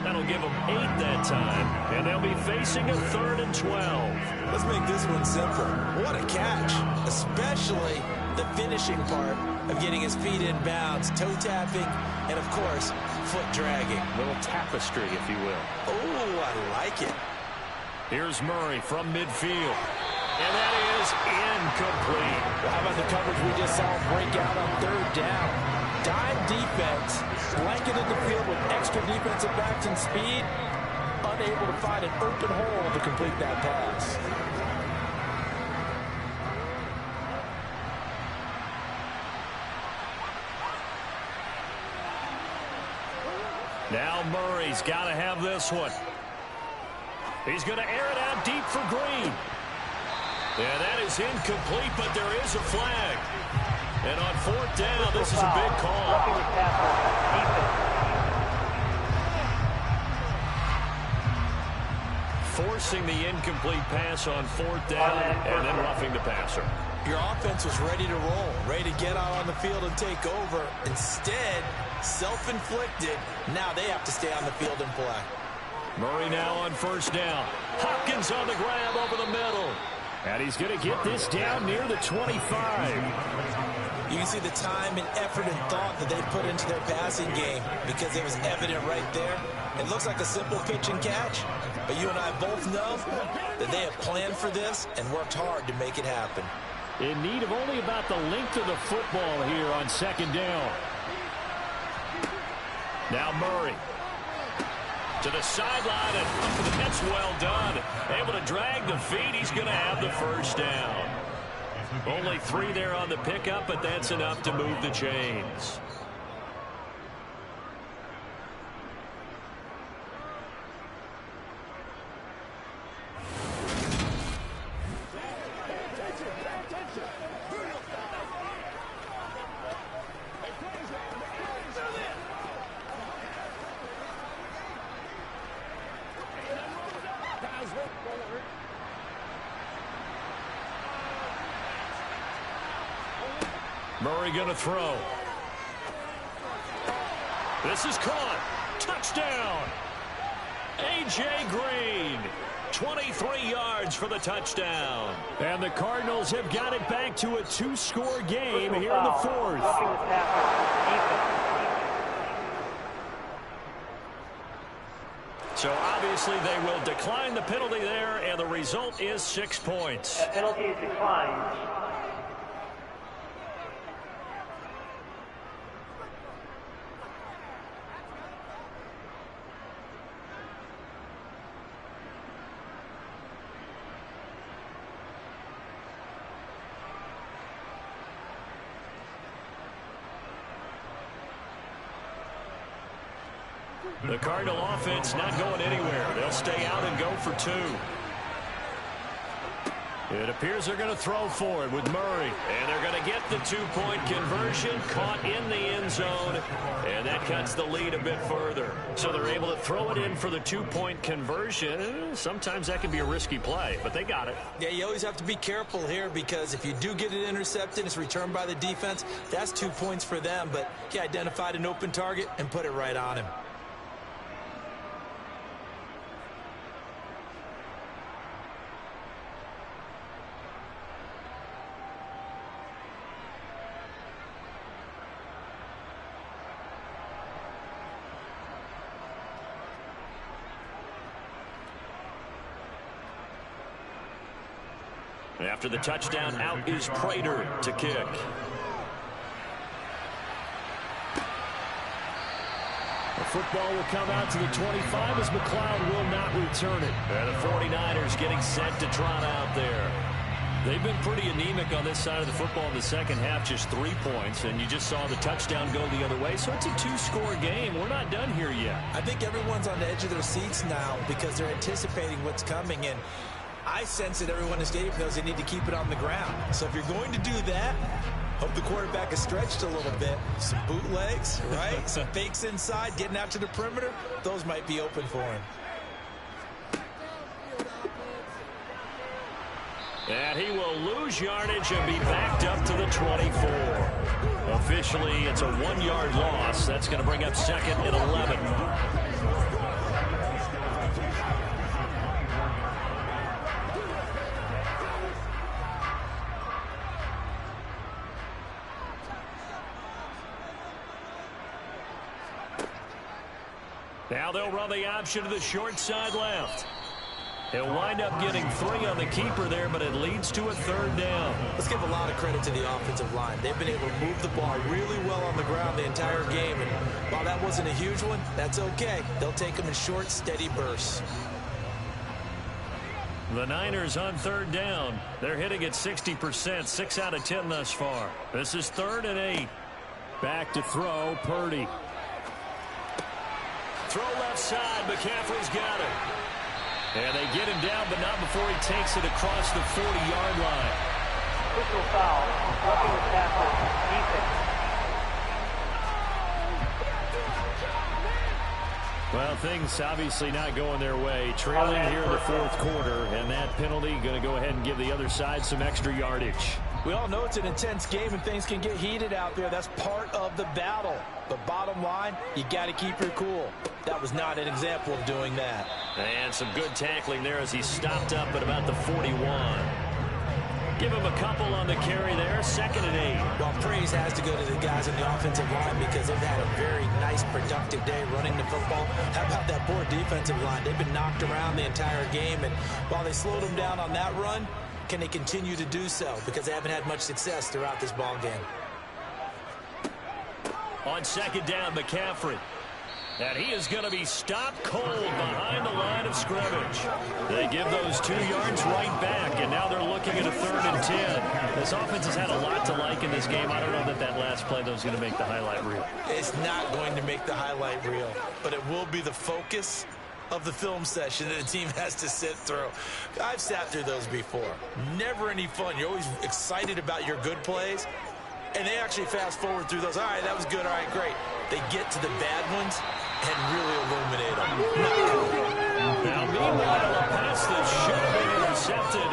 That'll give them 8 that time. And they'll be facing a 3rd and 12. Let's make this one simple. What a catch. Especially the finishing part of getting his feet in bounds, toe tapping, and of course, foot dragging. Little tapestry, if you will. Oh, I like it. Here's Murray from midfield. And that is incomplete. Well, how about the coverage we just saw break out on 3rd down? Dime defense, blanketed the field with extra defensive backs and speed, unable to find an open hole to complete that pass. Now Murray's got to have this one. He's going to air it out deep for Green. Yeah, that is incomplete, but there is a flag. And on 4th down, this is a big call. Forcing the incomplete pass on 4th down and then roughing the passer. Your offense was ready to roll, ready to get out on the field and take over. Instead, self-inflicted. Now they have to stay on the field and play. Murray now on 1st down. Hopkins on the grab over the middle. And he's going to get this down near the 25. You can see the time and effort and thought that they put into their passing game because it was evident right there. It looks like a simple pitch and catch, but you and I both know that they have planned for this and worked hard to make it happen. In need of only about the length of the football here on 2nd down. Now Murray to the sideline, and that's well done. Able to drag the feet. He's going to have the 1st down. Only 3 there on the pickup, but that's enough to move the chains. Murray going to throw. This is caught. Touchdown. A.J. Green. 23 yards for the touchdown. And the Cardinals have got it back to a 2-score game here in the 4th. So obviously they will decline the penalty there, and the result is 6 points. That penalty is declined. The Cardinal offense not going anywhere. They'll stay out and go for 2. It appears they're going to throw for it with Murray. And they're going to get the 2-point conversion, caught in the end zone. And that cuts the lead a bit further. So they're able to throw it in for the 2-point conversion. Sometimes that can be a risky play, but they got it. Yeah, you always have to be careful here because if you do get it intercepted, it's returned by the defense. That's 2 points for them, but he identified an open target and put it right on him. After the touchdown, out is Prater to kick. The football will come out to the 25 as McLeod will not return it. And the 49ers getting set to trot out there. They've been pretty anemic on this side of the football in the second half, just 3 points, and you just saw the touchdown go the other way, so it's a 2-score game. We're not done here yet. I think everyone's on the edge of their seats now because they're anticipating what's coming, and I sense that everyone in the stadium knows they need to keep it on the ground. So if you're going to do that, hope the quarterback is stretched a little bit. Some bootlegs, right? Some fakes inside, getting out to the perimeter. Those might be open for him. And he will lose yardage and be backed up to the 24. Officially, it's a 1-yard loss. That's going to bring up 2nd and 11. Now they'll run the option to the short side left. He'll wind up getting 3 on the keeper there, but it leads to a 3rd down. Let's give a lot of credit to the offensive line. They've been able to move the ball really well on the ground the entire game. And while that wasn't a huge one, that's okay. They'll take them in short, steady bursts. The Niners on 3rd down. They're hitting at 60%, 6 out of 10 thus far. This is 3rd and 8. Back to throw, Purdy. Throw left side, McCaffrey's got it. And they get him down, but not before he takes it across the 40-yard line. Personal foul, roughing the passer, defense. Well, things obviously not going their way. Trailing here in the 4th quarter, and that penalty going to go ahead and give the other side some extra yardage. We all know it's an intense game and things can get heated out there. That's part of the battle. But bottom line, you got to keep your cool. That was not an example of doing that. And some good tackling there as he stopped up at about the 41. Give him a couple on the carry there, 2nd and 8. Well, praise has to go to the guys on the offensive line because they've had a very nice, productive day running the football. How about that poor defensive line? They've been knocked around the entire game, and while they slowed them down on that run, can they continue to do so? Because they haven't had much success throughout this ball game. On 2nd down, McCaffrey. And he is going to be stopped cold behind the line of scrimmage. They give those 2 yards right back, and now they're looking at a 3rd and 10. This offense has had a lot to like in this game. I don't know that last play, though, is going to make the highlight reel. It's not going to make the highlight reel, but it will be the focus of the film session that the team has to sit through. I've sat through those before. Never any fun. You're always excited about your good plays, and they actually fast forward through those. All right, that was good. All right, great. They get to the bad ones and really illuminate them. Now, meanwhile, a pass that should have been intercepted,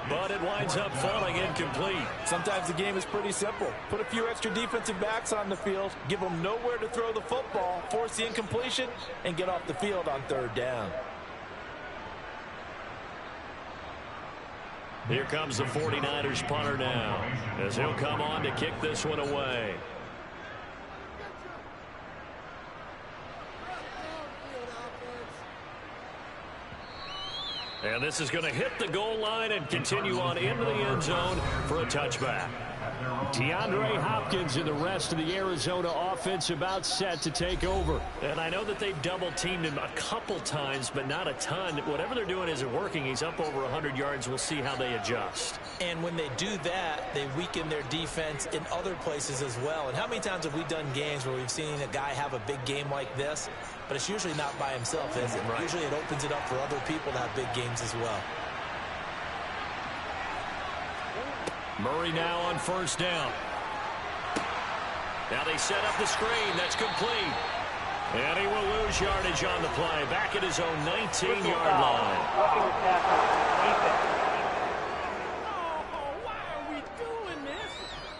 but it winds up falling incomplete. Sometimes the game is pretty simple. Put a few extra defensive backs on the field, give them nowhere to throw the football, force the incompletion, and get off the field on 3rd down. Here comes the 49ers punter now, as he'll come on to kick this one away. And this is going to hit the goal line and continue on into the end zone for a touchback. DeAndre Hopkins and the rest of the Arizona offense about set to take over. And I know that they've double-teamed him a couple times, but not a ton. Whatever they're doing isn't working. He's up over 100 yards. We'll see how they adjust. And when they do that, they weaken their defense in other places as well. And how many times have we done games where we've seen a guy have a big game like this, but it's usually not by himself, is it? Right. Usually it opens it up for other people to have big games as well. Murray now on first down. Now they set up the screen. That's complete. And he will lose yardage on the play. Back at his own 19-yard line. Roughing the passer.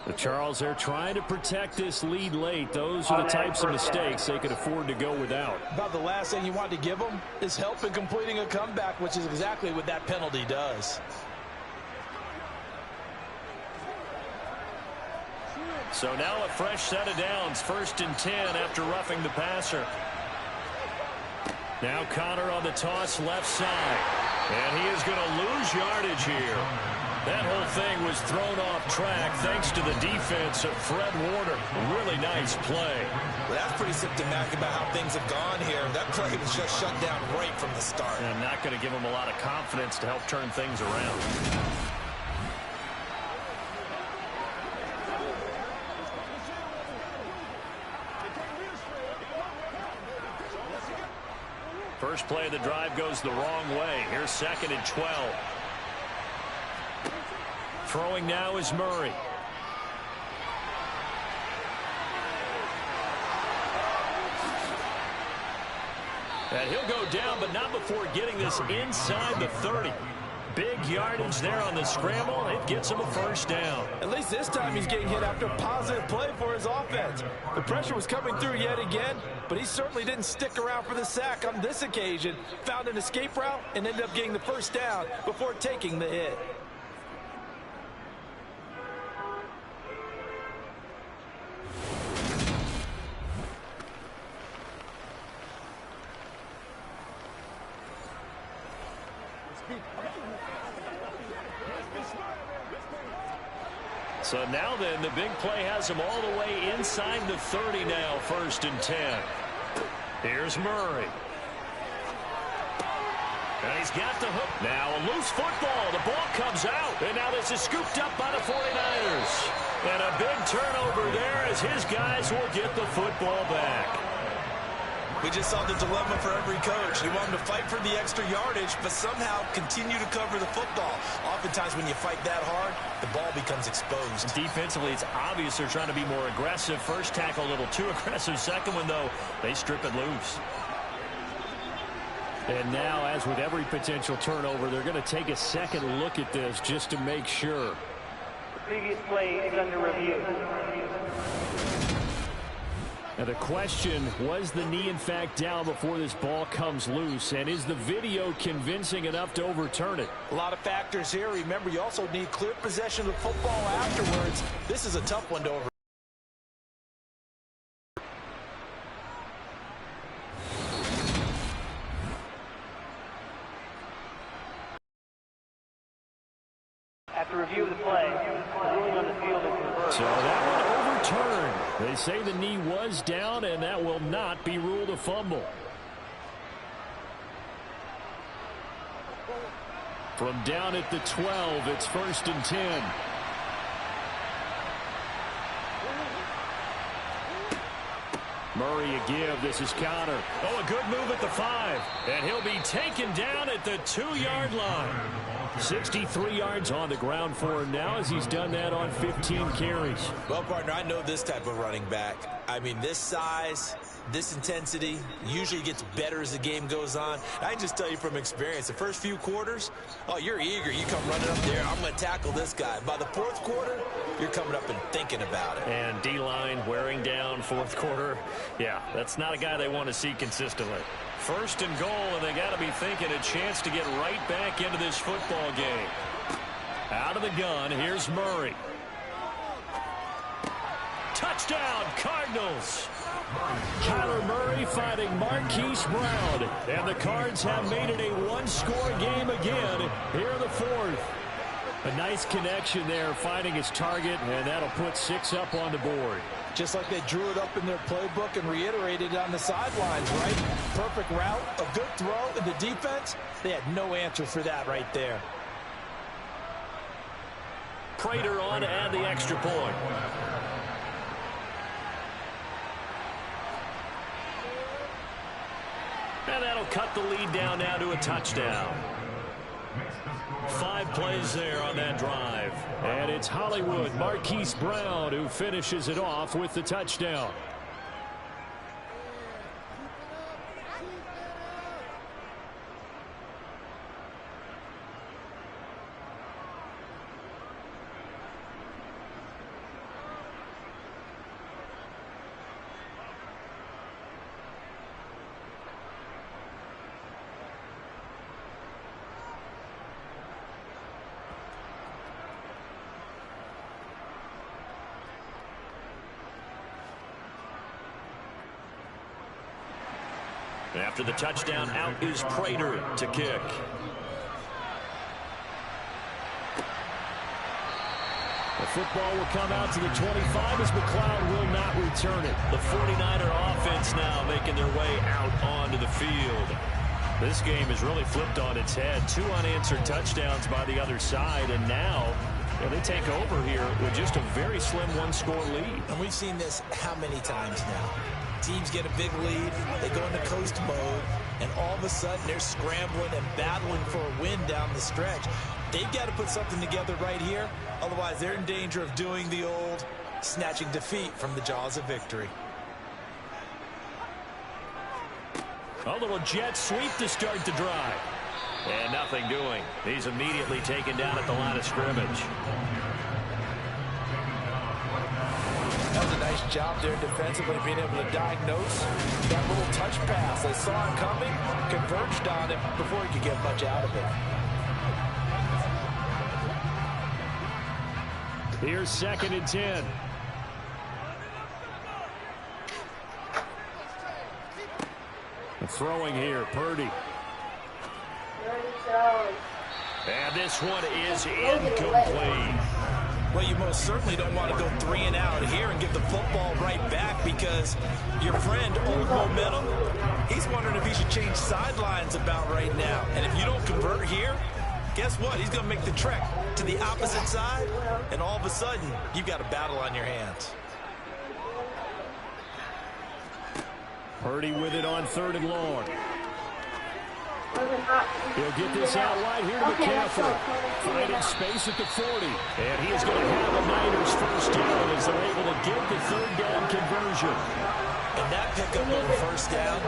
The Charles, they're trying to protect this lead late. Those are the types of mistakes they could afford to go without. About the last thing you want to give them is help in completing a comeback, which is exactly what that penalty does. So now a fresh set of downs. 1st and 10 after roughing the passer. Now Connor on the toss left side. And he is going to lose yardage here. That whole thing was thrown off track thanks to the defense of Fred Warner. Really nice play. Well, that's pretty symptomatic about how things have gone here. That play was just shut down right from the start. And not going to give him a lot of confidence to help turn things around. First play of the drive goes the wrong way. Here's 2nd and 12. Throwing now is Murray. And he'll go down, but not before getting this inside the 30. Big yardage there on the scramble. It gets him a first down. At least this time he's getting hit after a positive play for his offense. The pressure was coming through yet again, but he certainly didn't stick around for the sack on this occasion. Found an escape route and ended up getting the first down before taking the hit. So now then, the big play has him all the way inside the 30 now, 1st and 10. Here's Murray. And he's got the hook. Now a loose football. The ball comes out. And now this is scooped up by the 49ers. And a big turnover there as his guys will get the football back. We just saw the dilemma for every coach. You want them to fight for the extra yardage, but somehow continue to cover the football. Oftentimes when you fight that hard, the ball becomes exposed. Defensively, it's obvious they're trying to be more aggressive. First tackle a little too aggressive. Second one, though, they strip it loose. And now, as with every potential turnover, they're going to take a second look at this just to make sure. The previous play is under review. Now the question, was the knee in fact down before this ball comes loose? And is the video convincing enough to overturn it? A lot of factors here. Remember, you also need clear possession of the football afterwards. This is a tough one to overturn. After review of the play, the ruling on the field is reversed. So that one overturned. They say the knee was down, and that will not be ruled a fumble. From down at the 12, it's 1st and 10. Murray a give. This is Connor. Oh, a good move at the 5. And he'll be taken down at the 2-yard line. 63 yards on the ground for him now as he's done that on 15 carries. Well, partner, I know this type of running back. I mean, this size, this intensity usually gets better as the game goes on. I can just tell you from experience, the first few quarters, oh, you're eager. You come running up there, I'm going to tackle this guy. By the 4th quarter, you're coming up and thinking about it. And D-line wearing down 4th quarter. Yeah, that's not a guy they want to see consistently. 1st and goal, and they got to be thinking a chance to get right back into this football game. Out of the gun, here's Murray. Touchdown, Cardinals. Kyler Murray fighting Marquise Brown. And the Cards have made it a one-score game again here in the 4th. A nice connection there, finding his target, and that'll put 6 up on the board. Just like they drew it up in their playbook and reiterated it on the sidelines, right? Perfect route, a good throw, and the defense, they had no answer for that right there. Prater on to add the extra point. And that'll cut the lead down now to a touchdown. 5 plays there on that drive. And it's Hollywood Marquise Brown who finishes it off with the touchdown. After the touchdown, out is Prater to kick. The football will come out to the 25 as McLeod will not return it. The 49er offense now making their way out onto the field. This game is really flipped on its head. 2 unanswered touchdowns by the other side, and now they take over here with just a very slim 1-score lead. And we've seen this how many times now? Teams get a big lead, they go into coast mode, and all of a sudden they're scrambling and battling for a win down the stretch. They've got to put something together right here, otherwise they're in danger of doing the old snatching defeat from the jaws of victory. A little jet sweep to start the drive. And nothing doing. He's immediately taken down at the line of scrimmage. That was a nice job there defensively, being able to diagnose that little touch pass. They saw it coming, converged on it before he could get much out of it. Here's 2nd and 10. Throwing here, Purdy. And this one is incomplete. Well, you most certainly don't want to go 3 and out here and give the football right back, because your friend, Old Momentum, he's wondering if he should change sidelines about right now. And if you don't convert here, guess what? He's going to make the trek to the opposite side, and all of a sudden, you've got a battle on your hands. Purdy with it on 3rd and long. He'll get this out wide here to McCaffrey. Finding space at the 40. And he is going to have a Niners first down as they're able to get the 3rd down conversion. And that pickup on the 1st down,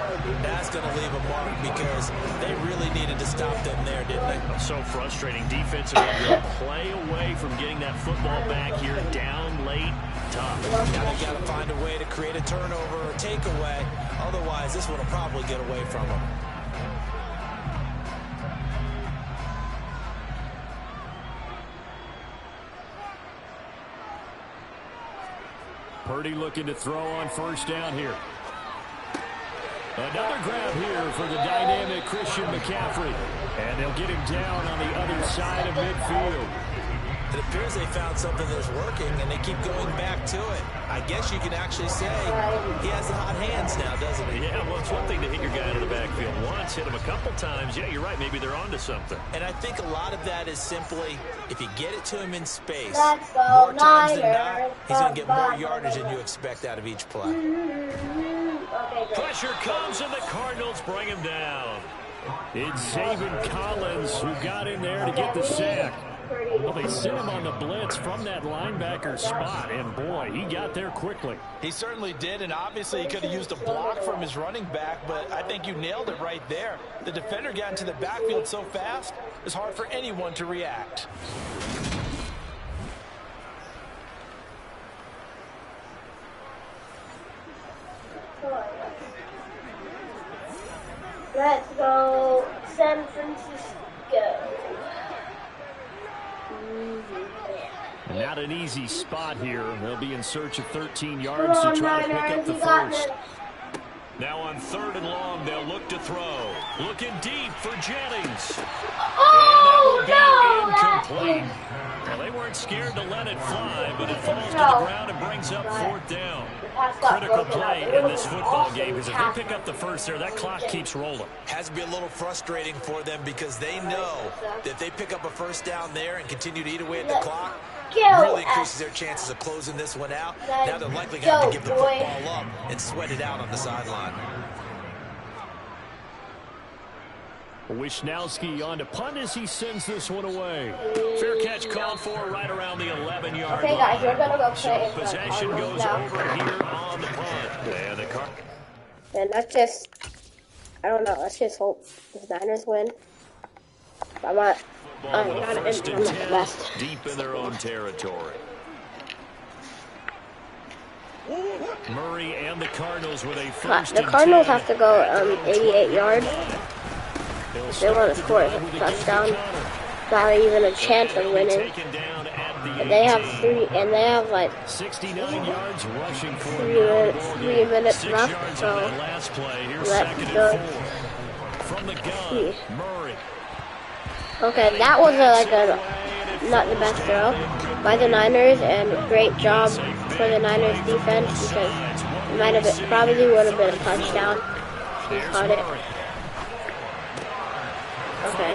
that's going to leave a mark, because they really needed to stop them there, didn't they? So frustrating. Defensively, they'll play away from getting that football back here, down late, tough. Now they've got to find a way to create a turnover or takeaway. Otherwise, this one will probably get away from them. Purdy looking to throw on 1st down here. Another grab here for the dynamic Christian McCaffrey. And they'll get him down on the other side of midfield. It appears they found something that's working, and they keep going back to it. I guess you can actually say he has the hot hands now, doesn't he? Yeah, well, it's one thing to hit your guy out of the backfield once, hit him a couple times. Yeah, you're right. Maybe they're onto something. And I think a lot of that is simply, if you get it to him in space, more times than not, he's going to get more yardage than you expect out of each play. Pressure comes, and the Cardinals bring him down. It's Zaven Collins who got in there to get the sack. Well, they sent him on the blitz from that linebacker spot, and boy, he got there quickly. He certainly did, and obviously he could have used a block from his running back, but I think you nailed it right there. The defender got into the backfield so fast, it's hard for anyone to react. Let's go San Francisco. Not an easy spot here. They'll be in search of 13 yards to try to pick up the first. Now on 3rd and long, they'll look to throw. Looking deep for Jennings. Oh, incomplete. Well, they weren't scared to let it fly, but it falls to the ground and brings up 4th down. Critical play in this football game, because if they pick up the first there, that clock keeps rolling. Has to be a little frustrating for them because they know that if they pick up a first down there and continue to eat away at the clock, really increases their chances of closing this one out. Now they're likely going to have to give the football up and sweat it out on the sideline. Wisnowski on to punt as he sends this one away. Fair catch called for right around the 11-yard Okay, guys, we're gonna go play. So possession goes over here on the punt. And the car. And let's just, I don't know, let's just hope the Niners win. I'm not the best. Deep in their own territory. Murray and the Cardinals with a first. The Cardinals have to go 88 yards. They want to score a touchdown. Not even a chance of winning. And they have like 69 yards rushing for 3 minutes left. So let's go. From the gun, Murray. Okay, that was not the best throw by the Niners, and great job for the Niners defense because it probably would have been a touchdown if he caught it. Okay,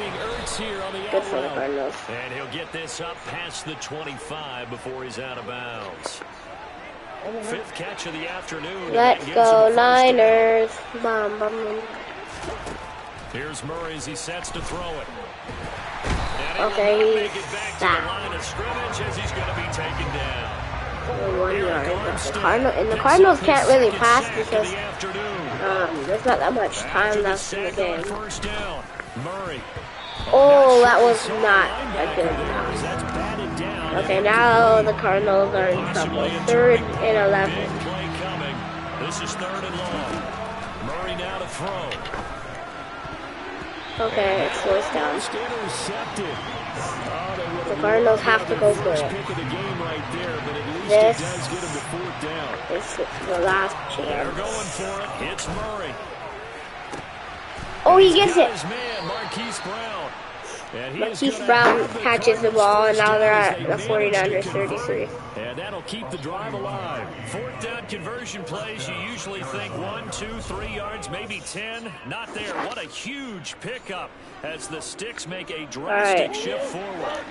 good for the Cardinals. And he'll get this up past the 25 before he's out of bounds. 5th catch of the afternoon. Let's go Niners. Bum, bum, bum. Here's Murray as he sets to throw it. Okay, he's back to the line of scrimmage as he's going to be taken down. 1 yard. And the Cardinals can't really pass because there's not that much time left in the game. Oh, that was not a good pass. Okay, now the Cardinals are in trouble. 3rd and 11. This is 3rd and long. Murray now to throw. Okay, it's 4th down. The Cardinals have to go for it. This is the last chance. It's Murray. Oh, he gets it. Marquise Brown catches the ball, and now they're at the 49ers 33. And that'll keep the drive alive. 4th down conversion plays, you usually think 1, 2, 3 yards, maybe 10. Not there. What a huge pickup as the Sticks make a drastic shift forward.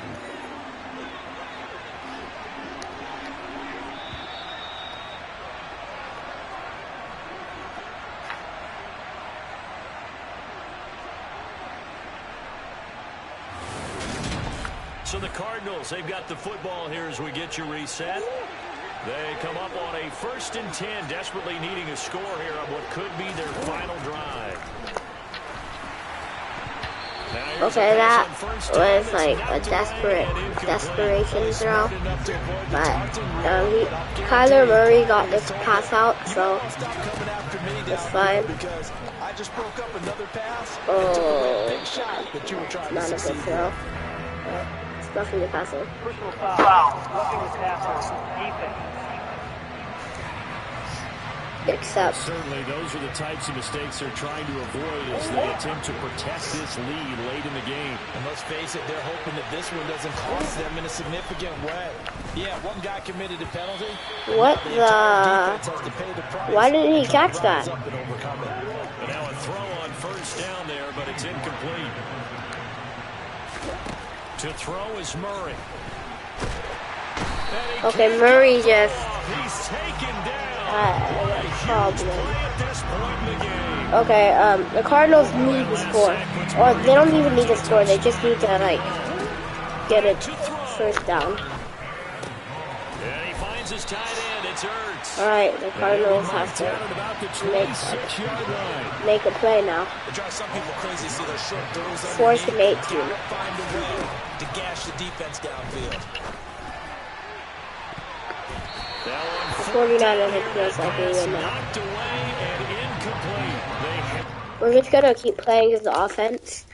So the Cardinals, they've got the football here as we get you reset. They come up on a 1st and 10, desperately needing a score here on what could be their final drive. Okay, that was like a desperation throw. But Kyler Murray got this pass out, so it's fine. Oh, not a good throw. Roughing the passer. Personal foul. Roughing the passer. Defense. Except. Certainly, those are the types of mistakes they're trying to avoid as they attempt to protect this lead late in the game. And let's face it, they're hoping that this one doesn't cost them in a significant way. Yeah, one guy committed a penalty. What the? Why didn't he catch that? And now a throw on 1st down there, but it's incomplete. To throw is Murray. Okay, Murray just He's taken down. problem. Okay, the Cardinals need to score. Or they don't even need to score, they just need to like get it 1st down. And he finds his tight end, it's Ertz. Alright, the Cardinals have to make a play now. 4th and 18. To gash the defense downfield. The 49ers, it feels like we win now. We're just gonna keep playing as the offense.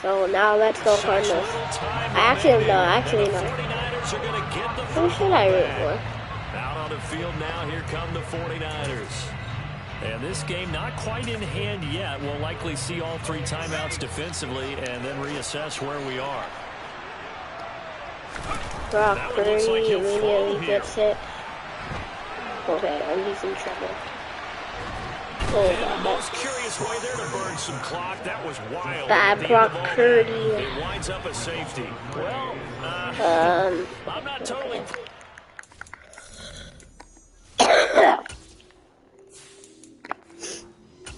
So now let's go Cardinals. Actually no. Who should I root for? Out on the field now, here come the 49ers. And this game not quite in hand yet. We'll likely see all 3 timeouts defensively and then reassess where we are. Brock Purdy immediately gets hit. Okay, I'm using trouble. And the most curious way there to burn some clock. That was wild. Bad Brock Purdy. It winds up a safety. Well, I'm not totally...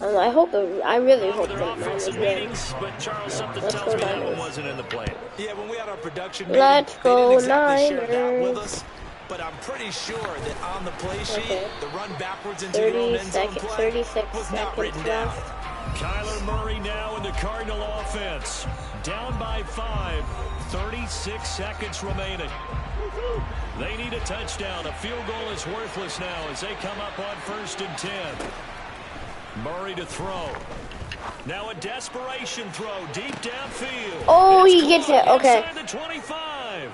I really hope that offensive meetings, but Charles, something tells me that one wasn't in the plan. Yeah, when we had our production Let's meeting, go they didn't exactly share that with Niners. us, but I'm pretty sure that on the play sheet, Okay. the run backwards into your own end zone play 36 was not seconds written down. left. Kyler Murray now in the Cardinal offense. Down by 5. 36 seconds remaining. They need a touchdown. A field goal is worthless now as they come up on 1st and 10. Murray to throw. Now a desperation throw deep downfield. Oh, It's he gets it. caught Okay. inside the 25.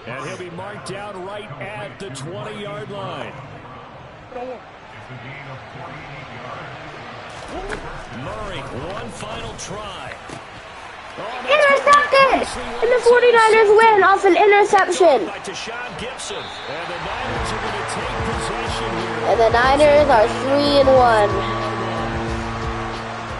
And he'll be marked down right at the 20-yard line. Murray, one final try. Intercepted! And the 49ers win off an interception. By Tashawn Gibson. And the Niners are going to take possession here. And the Niners are 3-1.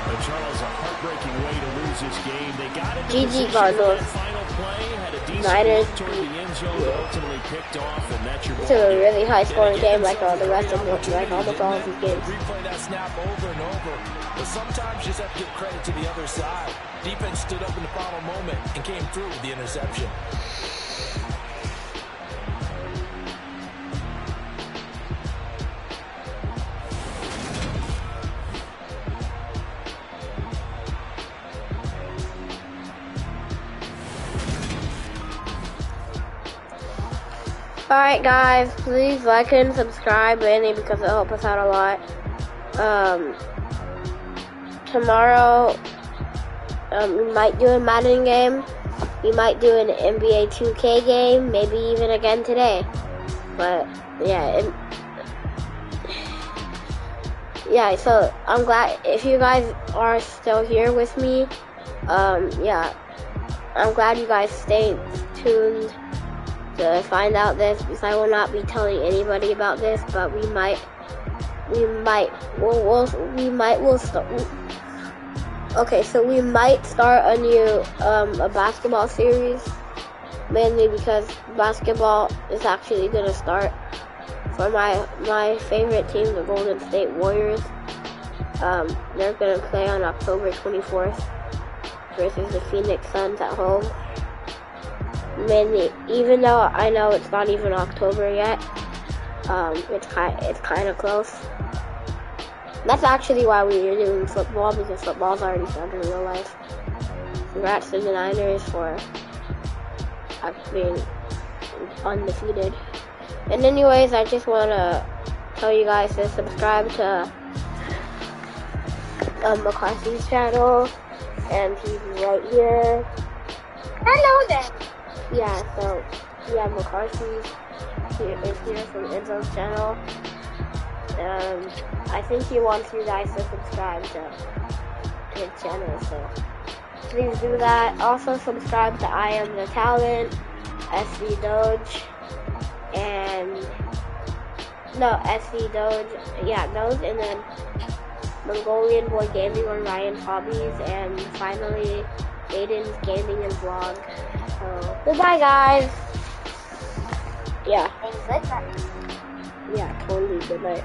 But Charles, a heartbreaking way to lose this game. They got it. GG Cardinals. Final play, had a decent Niners move toward the end zone, but ultimately picked off, and that's your It's a really high scoring game like all the rest of like almost all of these games. Replay that snap over and over. But sometimes you just have to give credit to the other side. Defense stood up in the final moment and came through with the interception. Alright guys, please like and subscribe, mainly because it'll help us out a lot. Tomorrow, we might do a Madden game, we might do an NBA 2K game, maybe even again today. But, yeah, so I'm glad, if you guys are still here with me, I'm glad you guys stayed tuned to find out this, because I will not be telling anybody about this, but we'll start. Okay, so we might start a new a basketball series, mainly because basketball is actually gonna start for my favorite team, the Golden State Warriors. They're gonna play on October 24th versus the Phoenix Suns at home. Mainly, even though I know it's not even October yet, it's kind of close. That's actually why we are doing football, because football's already started in real life. Congrats to the Niners for being undefeated. And anyways, I just want to tell you guys to subscribe to McCarthy's channel, and he's right here. Hello there. Yeah, so McCarthy is here from Enzo's channel. I think he wants you guys to subscribe to his channel, so please do that. Also subscribe to I Am the Talent, SV Doge, those, and then Mongolian Boy Gaming on Ryan's Hobbies, and finally Aiden's Gaming and Vlog. So goodbye guys. Yeah, totally good night.